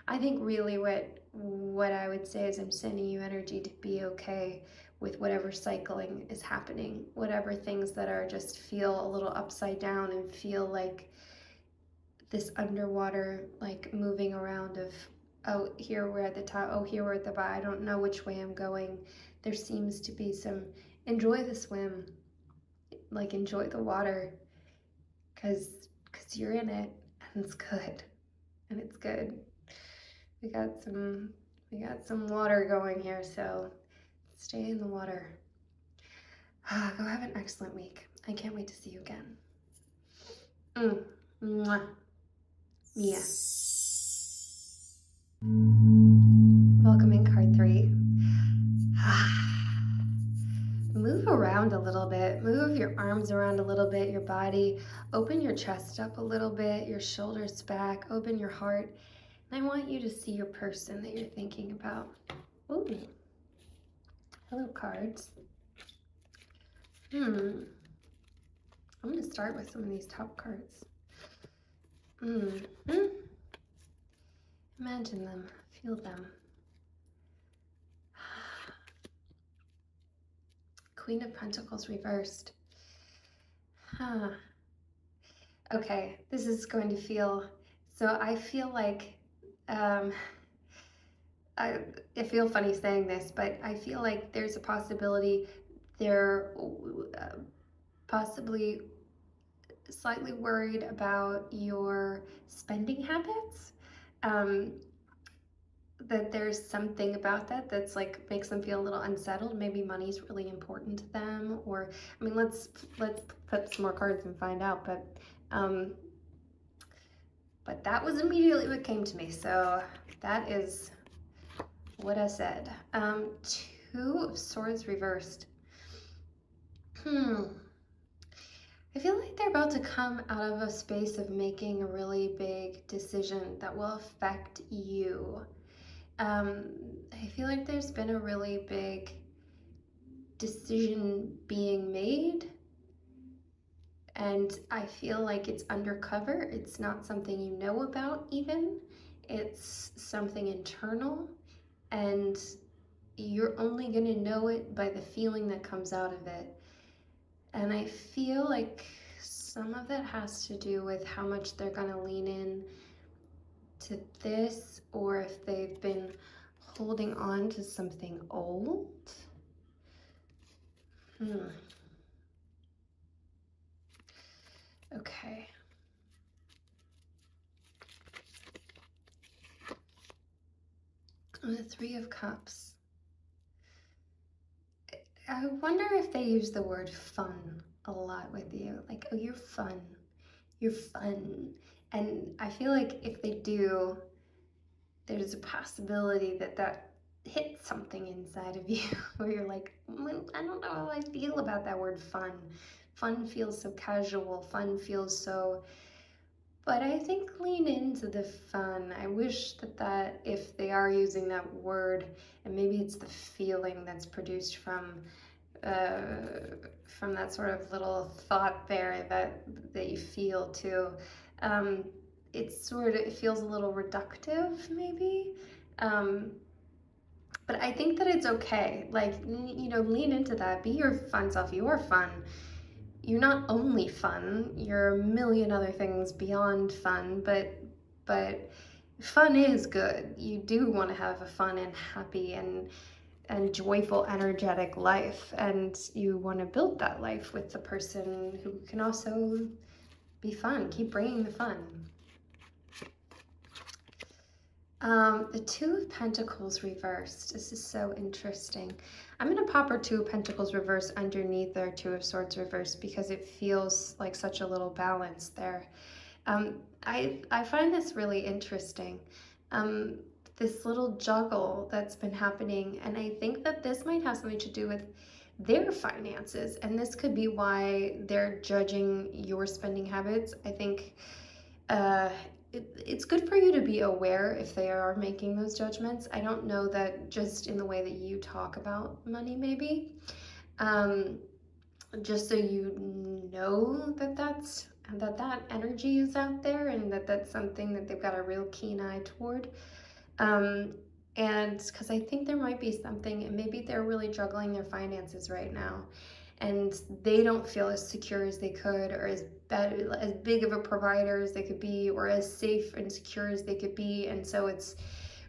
I think really what I would say is I'm sending you energy to be okay with whatever cycling is happening, whatever things that are just feel a little upside down and feel like this underwater, like moving around of, oh, here we're at the top, oh, here we're at the bottom, I don't know which way I'm going. There seems to be some, enjoy the swim, like enjoy the water, because you're in it, and it's good, and it's good. We got some water going here, so stay in the water. Go have an excellent week. I can't wait to see you again. Mwah. Mia. Welcome in, card 3. Move around a little bit. Move your arms around a little bit, your body. Open your chest up a little bit, your shoulders back. Open your heart. And I want you to see your person that you're thinking about. Ooh. Hello, cards. I'm going to start with some of these top cards. Imagine them, feel them. Queen of Pentacles reversed. Okay, this is going to feel, so I feel like, I feel funny saying this, but I feel like there's a possibility they're possibly slightly worried about your spending habits. That there's something about that that's like makes them feel a little unsettled. Maybe money's really important to them, or I mean, let's put some more cards and find out. But that was immediately what came to me. So that is what I said. 2 of Swords reversed. I feel like they're about to come out of a space of making a really big decision that will affect you. I feel like there's been a really big decision being made, and I feel like it's undercover. It's not something you know about even. It's something internal, and you're only going to know it by the feeling that comes out of it. And I feel like some of that has to do with how much they're going to lean in to this, or if they've been holding on to something old. Okay. The 3 of Cups. I wonder if they use the word fun a lot with you. Like, oh, you're fun. You're fun. And I feel like if they do, there's a possibility that hits something inside of you where you're like, I don't know how I feel about that word fun. Fun feels so casual. Fun feels so... But I think lean into the fun. I wish that if they are using that word, and maybe it's the feeling that's produced from that sort of little thought there that you feel too. It feels a little reductive maybe. But I think that it's okay. Like, you know, lean into that. Be your fun self. You're fun. You're not only fun, you're a million other things beyond fun, but fun is good. You do want to have a fun and happy and joyful, energetic life, and you want to build that life with the person who can also be fun. Keep bringing the fun. The 2 of Pentacles reversed. This is so interesting. I'm going to pop our 2 of Pentacles reversed underneath our 2 of Swords reversed because it feels like such a little balance there. I find this really interesting. This little juggle that's been happening, and I think that this might have something to do with their finances, and this could be why they're judging your spending habits. I think uh, it's good for you to be aware if they are making those judgments. I don't know that just in the way that you talk about money, maybe. Um, just so you know that that energy is out there, and that that's something that they've got a real keen eye toward. Um, and because I think there might be something, and maybe they're really juggling their finances right now, and they don't feel as secure as they could, or as big of a provider as they could be, or as safe and secure as they could be. And so it's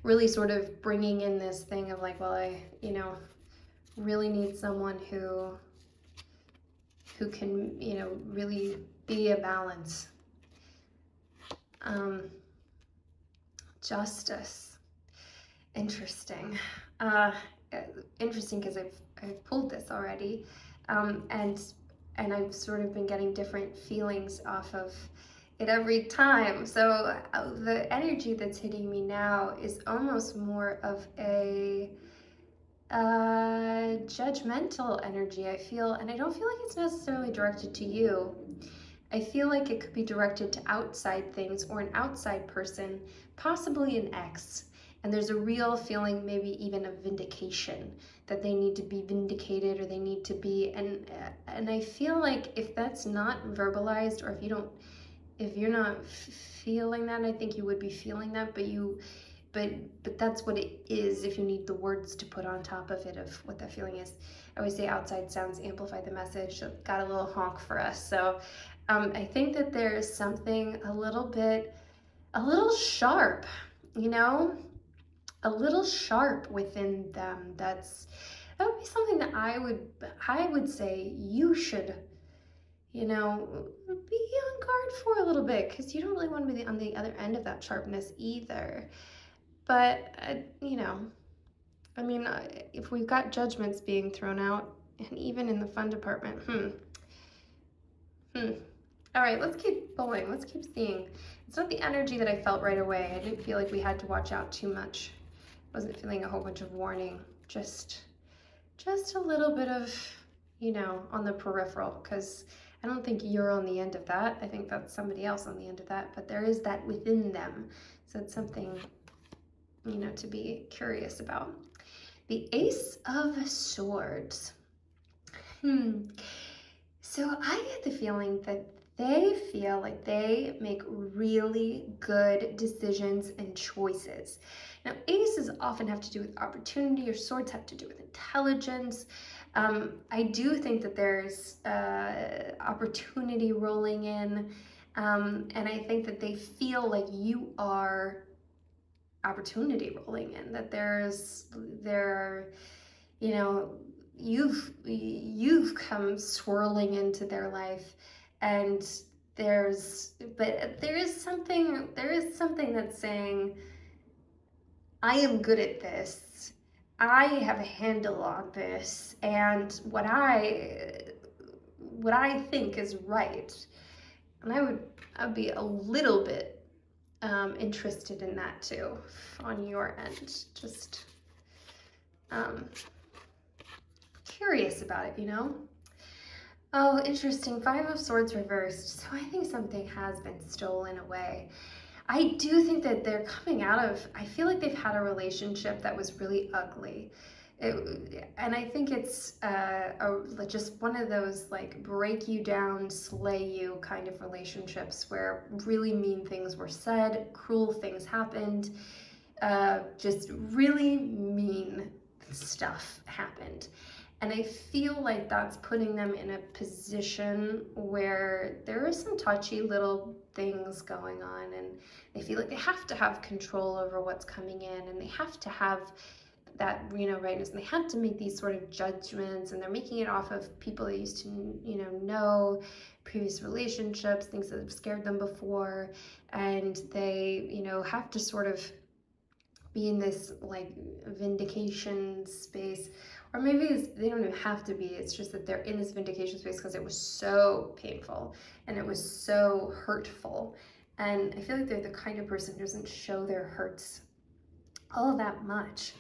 really sort of bringing in this thing of like, well, I, really need someone who can, really be a balance. Justice. Interesting. Interesting because I've pulled this already, and I've sort of been getting different feelings off of it every time. So the energy that's hitting me now is almost more of a judgmental energy, I feel, and I don't feel like it's necessarily directed to you. I feel like it could be directed to outside things or an outside person, possibly an ex. And there's a real feeling, maybe even of vindication, that they need to be vindicated, or they need to be, and I feel like if that's not verbalized, or if you're not feeling that, I think you would be feeling that, but that's what it is, if you need the words to put on top of it of what that feeling is. I always say outside sounds amplify the message. So got a little honk for us. So I think that there's something a little sharp, a little sharp within them. That would be something that I would say you should, be on guard for a little bit, because you don't really want to be on the other end of that sharpness either. But, I mean, if we've got judgments being thrown out, and even in the fun department, All right, let's keep going. Let's keep seeing. It's not the energy that I felt right away. I didn't feel like we had to watch out too much. I wasn't feeling a whole bunch of warning. Just a little bit of, on the peripheral, because I don't think you're on the end of that. I think that's somebody else on the end of that, but there is that within them. So it's something, to be curious about. The Ace of Swords. So I get the feeling that they feel like they make really good decisions and choices. Now, aces often have to do with opportunity, or swords have to do with intelligence. I do think that there's opportunity rolling in, and I think that they feel like you are opportunity rolling in, that you've come swirling into their life, and there is something that's saying, I am good at this, I have a handle on this, and what I think is right. And I'd be a little bit interested in that too, on your end. Just curious about it, Oh, interesting. Five of Swords reversed. So I think something has been stolen away. I do think that they're coming out of, I feel like they've had a relationship that was really ugly. And I think it's just one of those like break you down, slay you kind of relationships, where really mean things were said, cruel things happened, just really mean stuff happened. And I feel like that's putting them in a position where there are some touchy little things going on, and they feel like they have to have control over what's coming in, and they have to have that, rightness, and they have to make these sort of judgments, and they're making it off of people they used to, know, previous relationships, things that have scared them before, and they, have to sort of be in this like vindication space. Or maybe they don't even have to be, it's just that they're in this vindication space because it was so painful and it was so hurtful. And I feel like they're the kind of person who doesn't show their hurts all that much.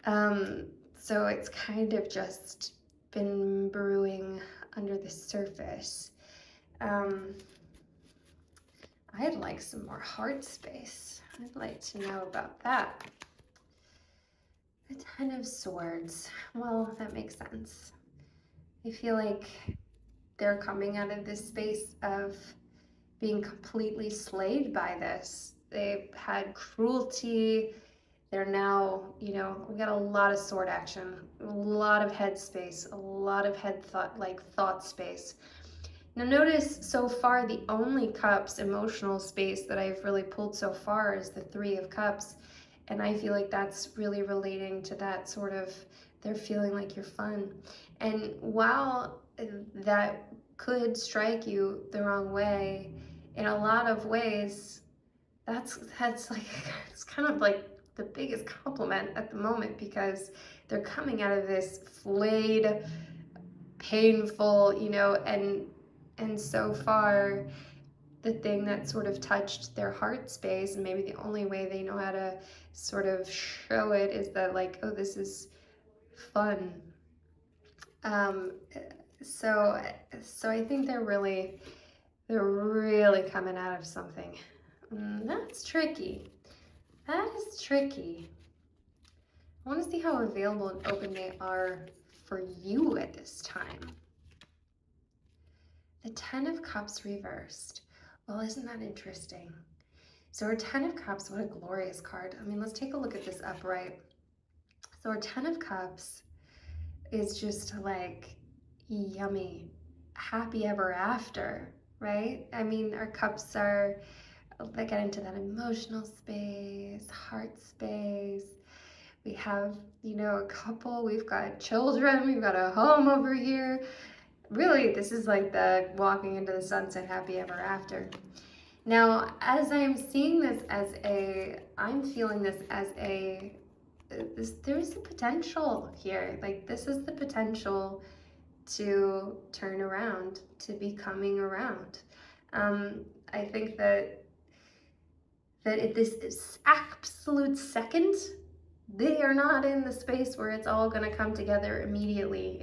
So it's kind of just been brewing under the surface. I'd like some more heart space. I'd like to know about that. The Ten of Swords. Well, that makes sense. I feel like they're coming out of this space of being completely slayed by this. They've had cruelty. They're now, you know, we got a lot of sword action, a lot of head space, a lot of head thought space. Now notice so far the only cups emotional space that I've really pulled so far is the Three of Cups. And I feel like that's really relating to that sort of, they're feeling like you're fun. And while that could strike you the wrong way, in a lot of ways, that's like, it's kind of like the biggest compliment at the moment, because they're coming out of this flayed, painful, you know, and so far, the thing that sort of touched their heart space, and maybe the only way they know how to sort of show it, is that like, oh, this is fun. So I think they're really coming out of something. That's tricky. That is tricky. I want to see how available and open they are for you at this time. The Ten of Cups reversed. Well, isn't that interesting? So our Ten of Cups, what a glorious card. I mean, let's take a look at this upright. So our Ten of Cups is just like yummy, happy ever after, right? I mean, our cups are, they get into that emotional space, heart space. We have, you know, a couple, we've got children, we've got a home over here. Really, this is like the walking into the sunset, happy ever after. Now, as I'm seeing this as I'm feeling this as there's a potential here. Like, this is the potential to turn around, to be coming around. I think that at this absolute second, they are not in the space where it's all going to come together immediately.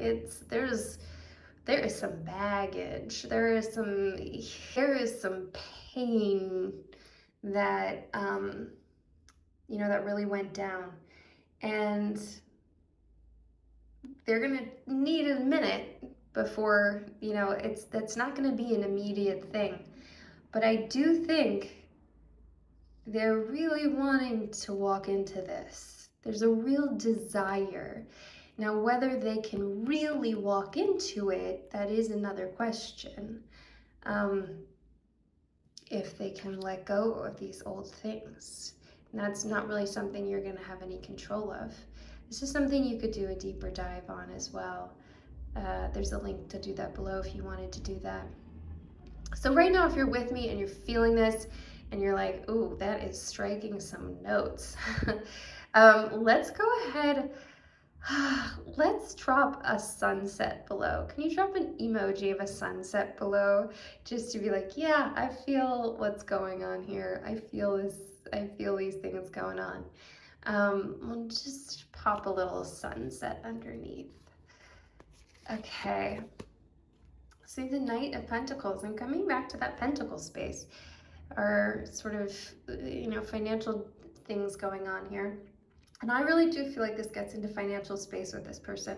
There is some baggage. There is some pain that you know, that really went down, and they're gonna need a minute before, you know, that's not gonna be an immediate thing. But I do think they're really wanting to walk into this. There's a real desire. Now, whether they can really walk into it, that is another question. If they can let go of these old things. And that's not really something you're going to have any control of. This is something you could do a deeper dive on as well. There's a link to do that below if you wanted to do that. So right now, if you're with me and you're feeling this and you're like, ooh, that is striking some notes. Let's go ahead. Let's drop a sunset below. Can you drop an emoji of a sunset below, just to be like, yeah, I feel what's going on here. I feel this. I feel these things going on. We'll just pop a little sunset underneath. Okay. See, the Knight of Pentacles. I'm coming back to that Pentacle space. Our sort of, you know, financial things going on here. And I really do feel like this gets into financial space with this person.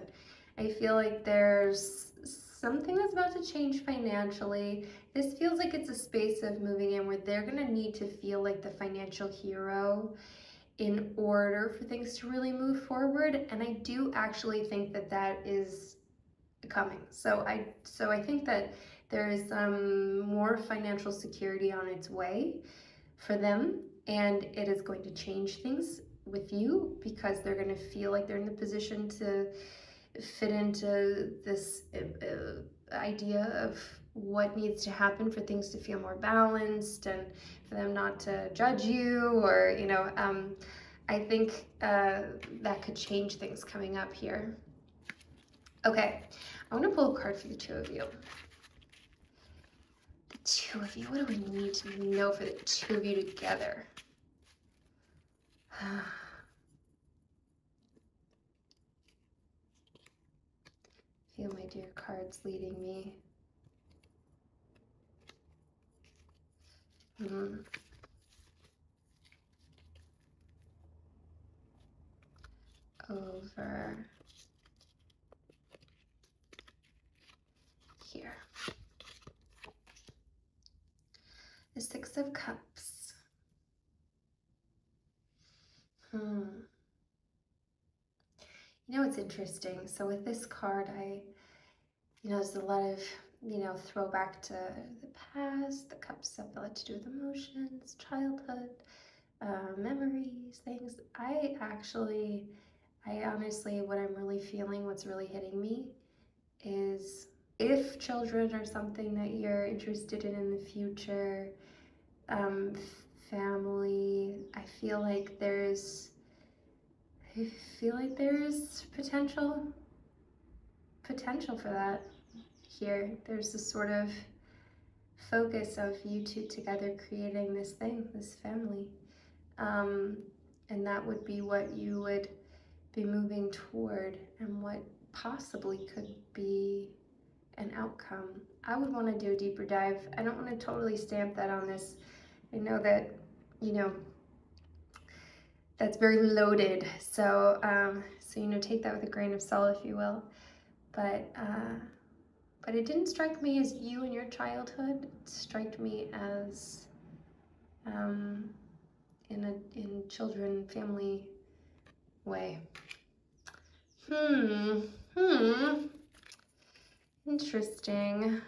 I feel like there's something that's about to change financially. This feels like it's a space of moving in where they're gonna need to feel like the financial hero in order for things to really move forward. And I do actually think that that is coming. So I think that there is more financial security on its way for them, and it is going to change things with you, because they're going to feel like they're in the position to fit into this idea of what needs to happen for things to feel more balanced, and for them not to judge you, or, you know, I think that could change things coming up here. Okay, I want to pull a card for the two of you. The Two two of you. What do we need to know for the two of you together? Feel my dear cards leading me. Over here. The Six of Cups. You know, it's interesting. So with this card, there's a lot of, throwback to the past. The cups have a lot to do with emotions, childhood, memories, things. I honestly, what I'm really feeling, what's really hitting me is if children are something that you're interested in the future, family, I feel like there's potential for that here. There's this sort of focus of you two together creating this thing, this family. And that would be what you would be moving toward and what possibly could be an outcome. I would want to do a deeper dive. I don't want to totally stamp that on this. I know that, that's very loaded. So, take that with a grain of salt, if you will. But it didn't strike me as you and your childhood. It struck me as in children, family way. Interesting.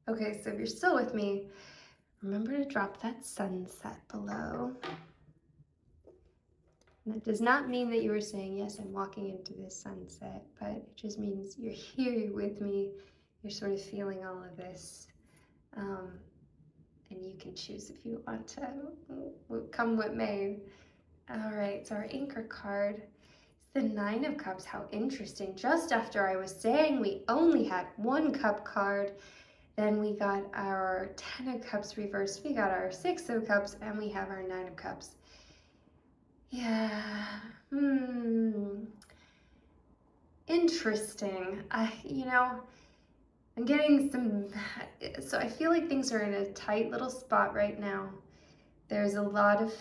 Okay, so if you're still with me, remember to drop that sunset below. And that does not mean that you were saying, yes, I'm walking into this sunset, but it just means you're here, you're with me, you're sort of feeling all of this. And you can choose if you want to, come what may. All right, so our anchor card is the Nine of Cups. How interesting. Just after I was saying we only had one cup card, then we got our Ten of Cups reversed, we got our Six of Cups, and we have our Nine of Cups. Yeah, interesting. I'm getting so I feel like things are in a tight little spot right now. There's a lot of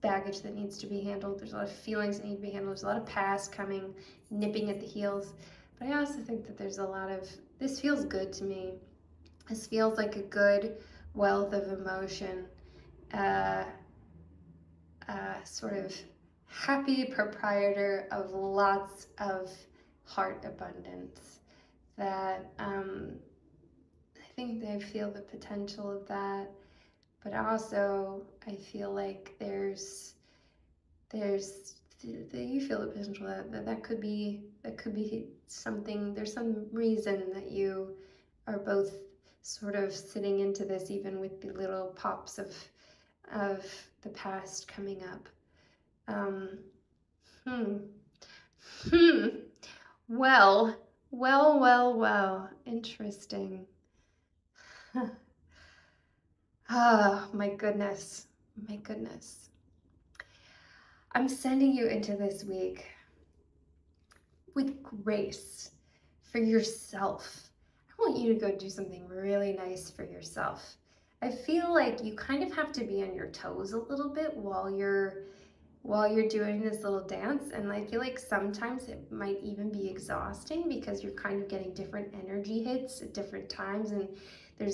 baggage that needs to be handled. There's a lot of feelings that need to be handled. There's a lot of past coming, nipping at the heels. But I also think that there's a lot of, this feels good to me. This feels like a good wealth of emotion. Sort of happy proprietor of lots of heart abundance. That I think they feel the potential of that, but also I feel like there's you feel the potential that could be something. There's some reason that you are both sort of sitting into this, even with the little pops of the past coming up. Well, interesting. Oh, my goodness. I'm sending you into this week with grace for yourself. I want you to go do something really nice for yourself. I feel like you kind of have to be on your toes a little bit while you're doing this little dance, and I feel like sometimes it might even be exhausting because you're kind of getting different energy hits at different times, and it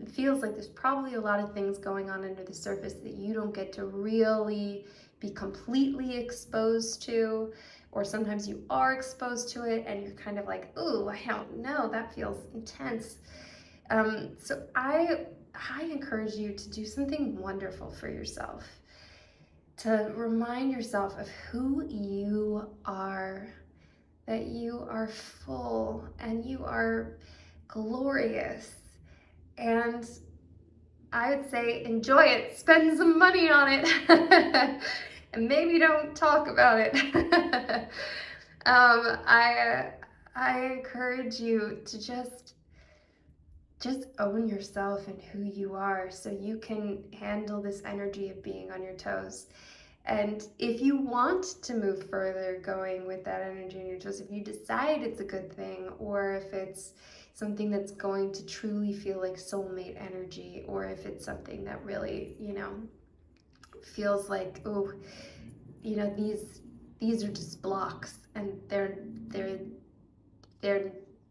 feels like there's probably a lot of things going on under the surface that you don't get to really be completely exposed to, or sometimes you are exposed to it and you're kind of like, ooh, I don't know, that feels intense. So I encourage you to do something wonderful for yourself, to remind yourself of who you are, that you are full and you are glorious. And I would say enjoy it, spend some money on it, and maybe don't talk about it. I encourage you to just just own yourself and who you are so you can handle this energy of being on your toes. And if you want to move further going with that energy on your toes, if you decide it's a good thing, or if it's something that's going to truly feel like soulmate energy, or if it's something that really, you know, feels like, oh, you know, these are just blocks, and they're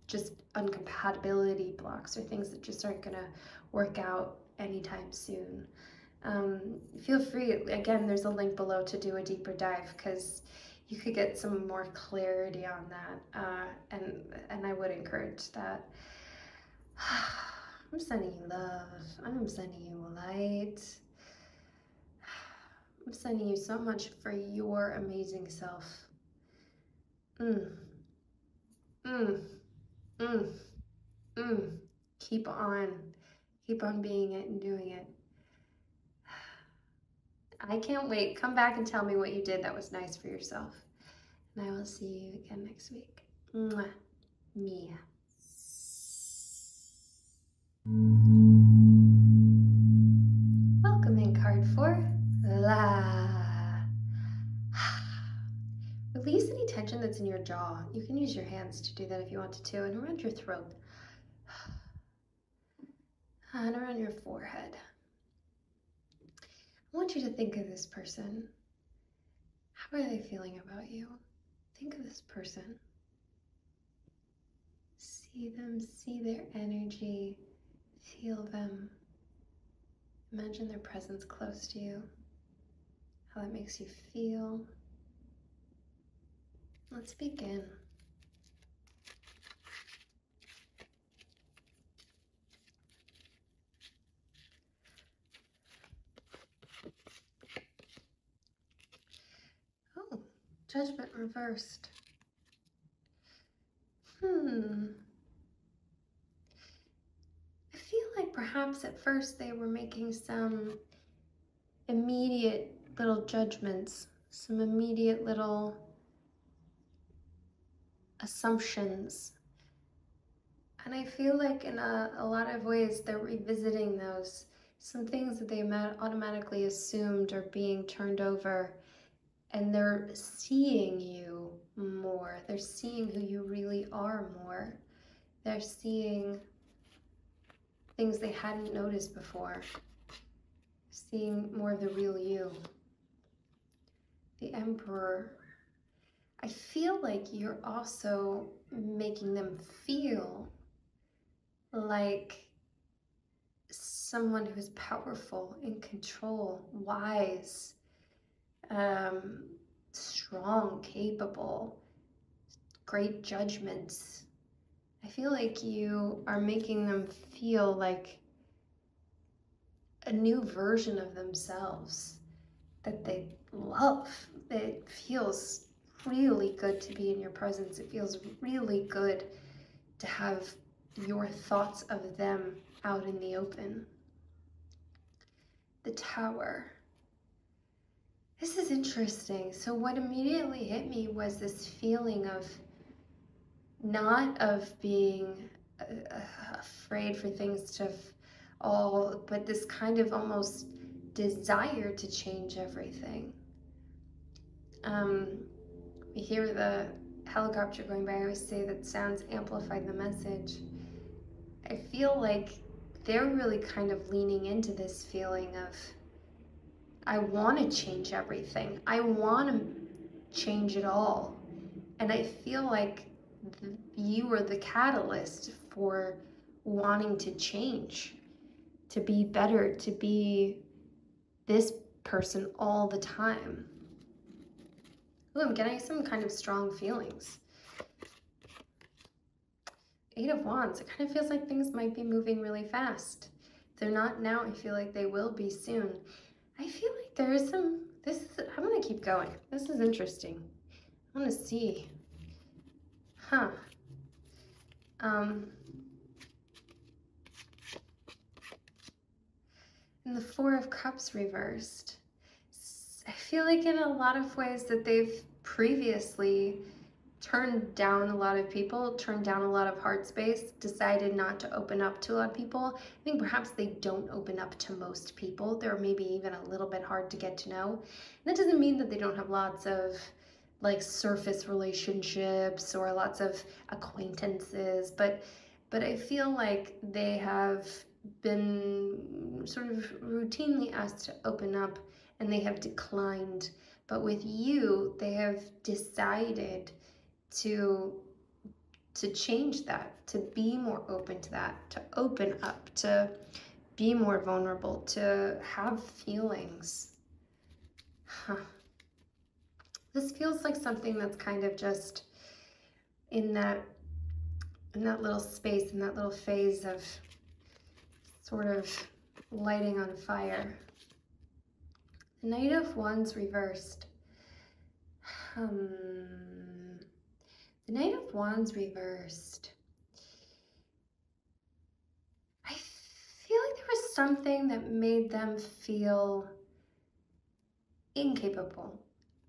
just uncompatibility blocks, or things that just aren't gonna work out anytime soon. Feel free, again, there's a link below to do a deeper dive, because you could get some more clarity on that, and I would encourage that. I'm sending you love. I'm sending you light. I'm sending you so much for your amazing self. Mm, mm, mm, mm. Keep on. Keep on being it and doing it. I can't wait. Come back and tell me what you did that was nice for yourself. And I will see you again next week. Mwah. Mia. Welcome in card 4. La. Release any tension that's in your jaw. You can use your hands to do that if you wanted to, and around your throat. And around your forehead. I want you to think of this person. How are they feeling about you? Think of this person. See them, see their energy, feel them. Imagine their presence close to you, how that makes you feel. Let's begin. Oh, Judgment reversed. I feel like perhaps at first they were making some immediate little judgments, some immediate little assumptions. And I feel like in a lot of ways they're revisiting those. Some things that they automatically assumed are being turned over, and they're seeing you more. They're seeing who you really are more. They're seeing things they hadn't noticed before. Seeing more of the real you. The Emperor. I feel like you're also making them feel like someone who's powerful, in control, wise, strong, capable, great judgments. I feel like you are making them feel like a new version of themselves that they love. It feels really good to be in your presence. It feels really good to have your thoughts of them out in the open. The Tower. This is interesting. So what immediately hit me was this feeling of not of being afraid for things to all, but this kind of almost desire to change everything. We hear the helicopter going by. I always say that sounds amplified the message. I feel like they're really kind of leaning into this feeling of, I want to change everything. I want to change it all. And I feel like you are the catalyst for wanting to change, to be better, to be this person all the time. Ooh, I'm getting some kind of strong feelings. 8 of Wands, it kind of feels like things might be moving really fast. If they're not now, I feel like they will be soon. I feel like there is some, I'm gonna keep going. This is interesting. I wanna see. And the 4 of Cups reversed. I feel like in a lot of ways that they've previously turned down a lot of people, turned down a lot of heart space, decided not to open up to a lot of people. I think perhaps they don't open up to most people. They're maybe even a little bit hard to get to know. And that doesn't mean that they don't have lots of like surface relationships or lots of acquaintances, but I feel like they have been sort of routinely asked to open up and they have declined. But with you, they have decided to change that, to be more open to that, to open up, to be more vulnerable, to have feelings. Huh. This feels like something that's kind of just in that little space, in that little phase of sort of lighting on fire. The Knight of Wands reversed. The Knight of Wands reversed. I feel like there was something that made them feel incapable,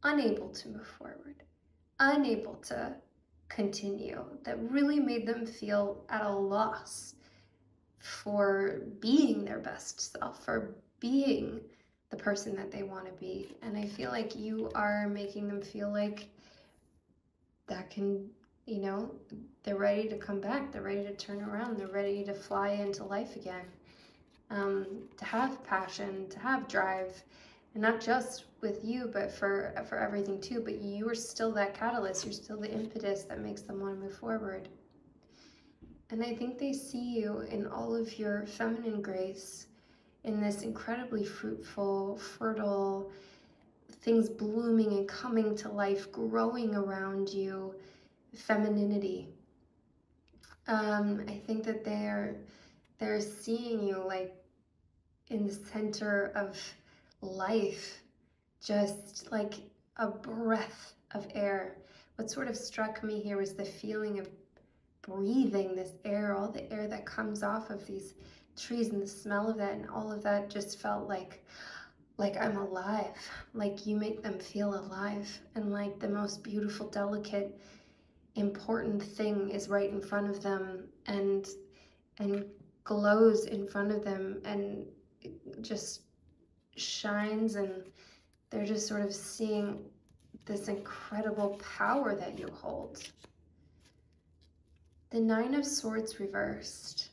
unable to move forward, unable to continue, that really made them feel at a loss for being their best self, for being the person that they want to be. And I feel like you are making them feel like that can, you know, they're ready to come back, they're ready to turn around, they're ready to fly into life again, to have passion, to have drive, and not just with you, but for everything too. But you are still that catalyst, you're still the impetus that makes them want to move forward. And I think they see you in all of your feminine grace, in this incredibly fruitful, fertile, things blooming and coming to life, growing around you, femininity. I think that they're seeing you like in the center of life, just like a breath of air. What sort of struck me here was the feeling of breathing this air, all the air that comes off of these trees and the smell of that, and all of that just felt like I'm alive, like you make them feel alive, and like the most beautiful, delicate, important thing is right in front of them and glows in front of them and just shines, and they're just sort of seeing this incredible power that you hold. The Nine of Swords reversed.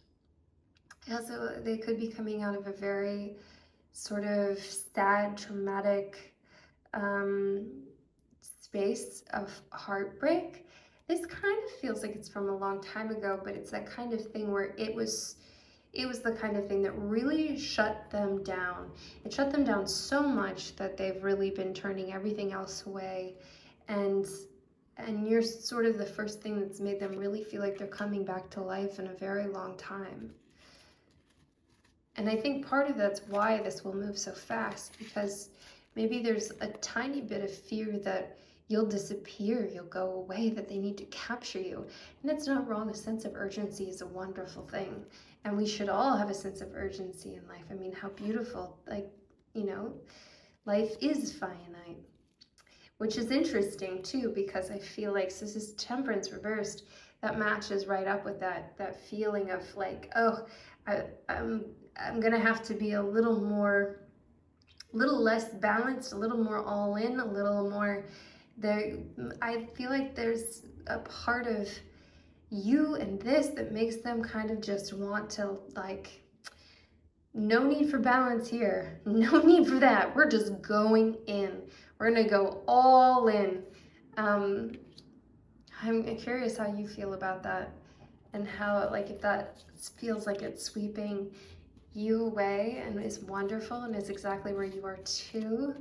Also, they could be coming out of a very sort of sad, traumatic space of heartbreak. This kind of feels like it's from a long time ago, but it's that kind of thing where it was the kind of thing that really shut them down. It shut them down so much that they've really been turning everything else away, and you're sort of the first thing that's made them really feel like they're coming back to life in a very long time. And I think part of that's why this will move so fast, because maybe there's a tiny bit of fear that you'll disappear, you'll go away, that they need to capture you. And it's not wrong. A sense of urgency is a wonderful thing. And we should all have a sense of urgency in life. I mean, how beautiful, like, you know, life is finite. Which is interesting too, because I feel like, so this is Temperance reversed, that matches right up with that feeling of like, oh, I'm gonna have to be a little less balanced, a little more all in, a little more there. I feel like there's a part of you and this that makes them kind of just want to, like, no need for balance here, no need for that, we're just going in, we're gonna go all in. I'm curious how you feel about that, and how, like, if that feels like it's sweeping you away and is wonderful and is exactly where you are too.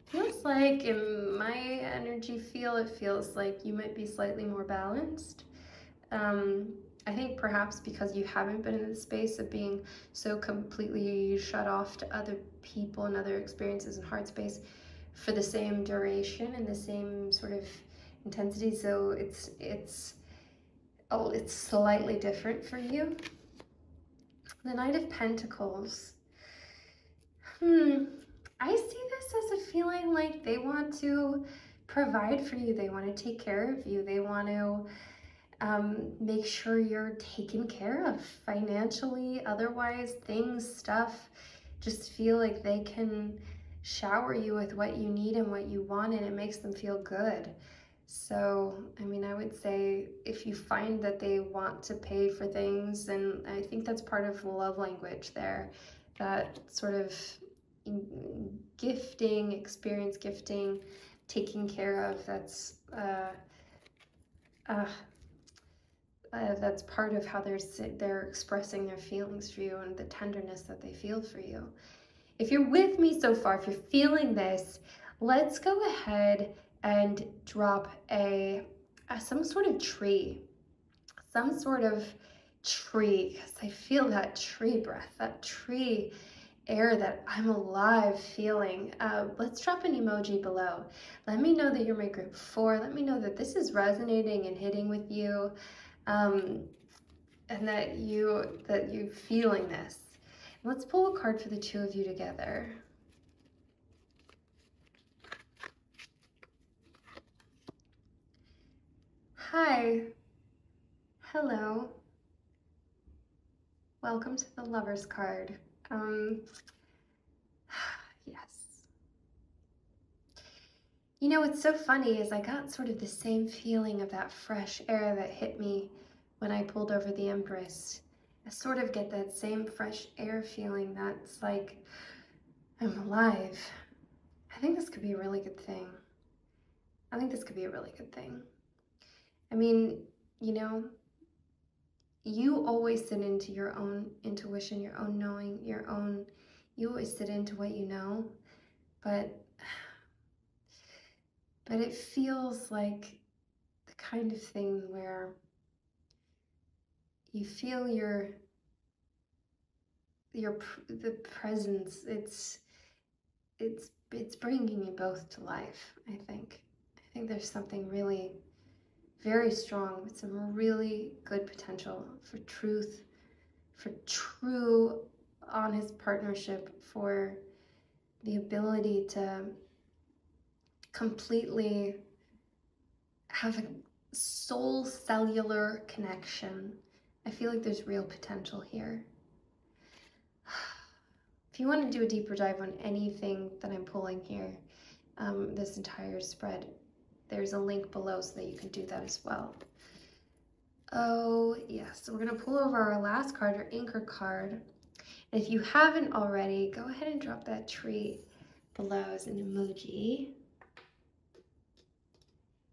Feels like, in my energy field, it feels like you might be slightly more balanced. I think perhaps because you haven't been in the space of being so completely shut off to other people and other experiences and heart space for the same duration and the same sort of intensity, so it's slightly different for you. The Knight of Pentacles. I see this as a feeling like they want to provide for you. They want to take care of you. They want to make sure you're taken care of financially, otherwise, things, stuff, just feel like they can shower you with what you need and what you want, and it makes them feel good. So, I mean, I would say if you find that they want to pay for things, and I think that's part of the love language there, that sort of gifting, experience gifting, taking care of, that's part of how they're expressing their feelings for you and the tenderness that they feel for you. If you're with me so far, if you're feeling this, let's go ahead and drop some sort of tree, because I feel that tree breath, that tree air, that I'm alive feeling. Let's drop an emoji below. Let me know that you're my group 4. Let me know that this is resonating and hitting with you. And that you're feeling this. Let's pull a card for the 2 of you together. Hi. Hello. Welcome to the Lovers card. Yes. You know, what's so funny is I got sort of the same feeling of that fresh air that hit me when I pulled over the Empress. I sort of get that same fresh air feeling that's like, I'm alive. I think this could be a really good thing. I think this could be a really good thing. I mean, you know, you always sit into your own intuition, your own knowing, you always sit into what you know, but it feels like the kind of thing where you feel the presence. It's bringing you both to life. I think there's something really very strong with some really good potential for truth, for true honest partnership, for the ability to completely have a soul cellular connection. I feel like there's real potential here. If you want to do a deeper dive on anything that I'm pulling here, this entire spread, there's a link below so that you can do that as well. Oh yes, so we're going to pull over our last card, our anchor card. And if you haven't already, go ahead and drop that tree below as an emoji.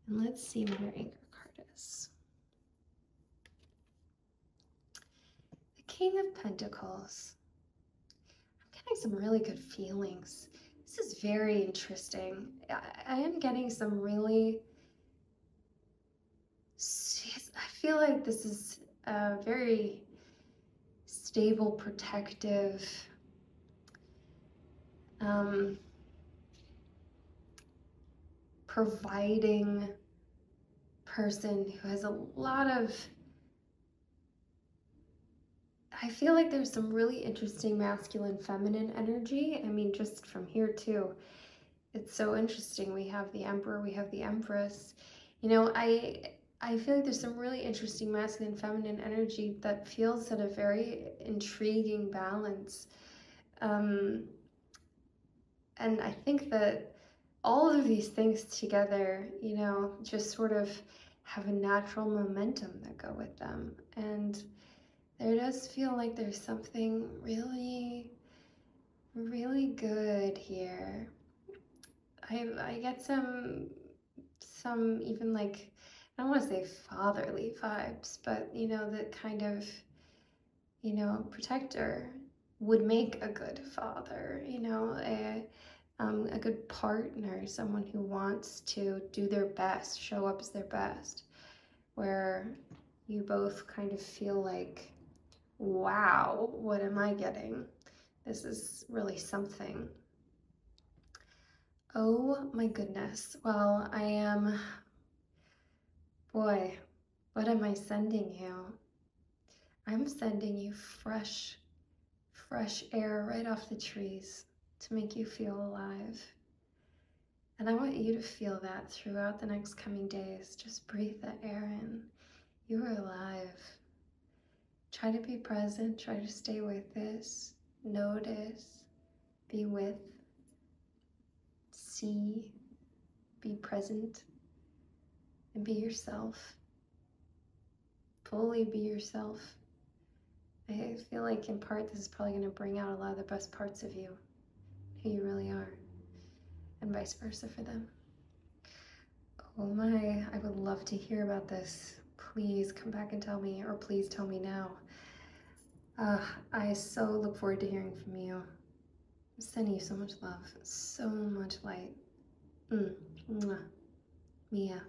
And let's see what our anchor card is. The King of Pentacles. I'm getting some really good feelings. This is very interesting. I am getting some really, I feel like this is a very stable, protective, providing person who has a lot of, I feel like there's some really interesting masculine, feminine energy. I mean, just from here too, it's so interesting. We have the Emperor, we have the Empress. You know, I feel like there's some really interesting masculine, feminine energy that feels at a very intriguing balance. And I think that all of these things together, you know, just sort of have a natural momentum that go with them. And there does feel like there's something really, really good here. I get some even like, I don't want to say fatherly vibes, but you know, that kind of, you know, protector would make a good father, you know, a good partner, someone who wants to do their best, show up as their best, where you both kind of feel like, wow, what am I getting? This is really something. Oh my goodness. Well, boy, what am I sending you? I'm sending you fresh air right off the trees to make you feel alive. And I want you to feel that throughout the next coming days. Just breathe that air in. You are alive. Try to be present. Try to stay with this. Notice. Be with. See. Be present. And be yourself. Fully be yourself. I feel like in part this is probably going to bring out a lot of the best parts of you, who you really are, and vice versa for them. Oh my, I would love to hear about this. Please come back and tell me, or please tell me now. I so look forward to hearing from you. I'm sending you so much love, so much light. Mwah. Mia.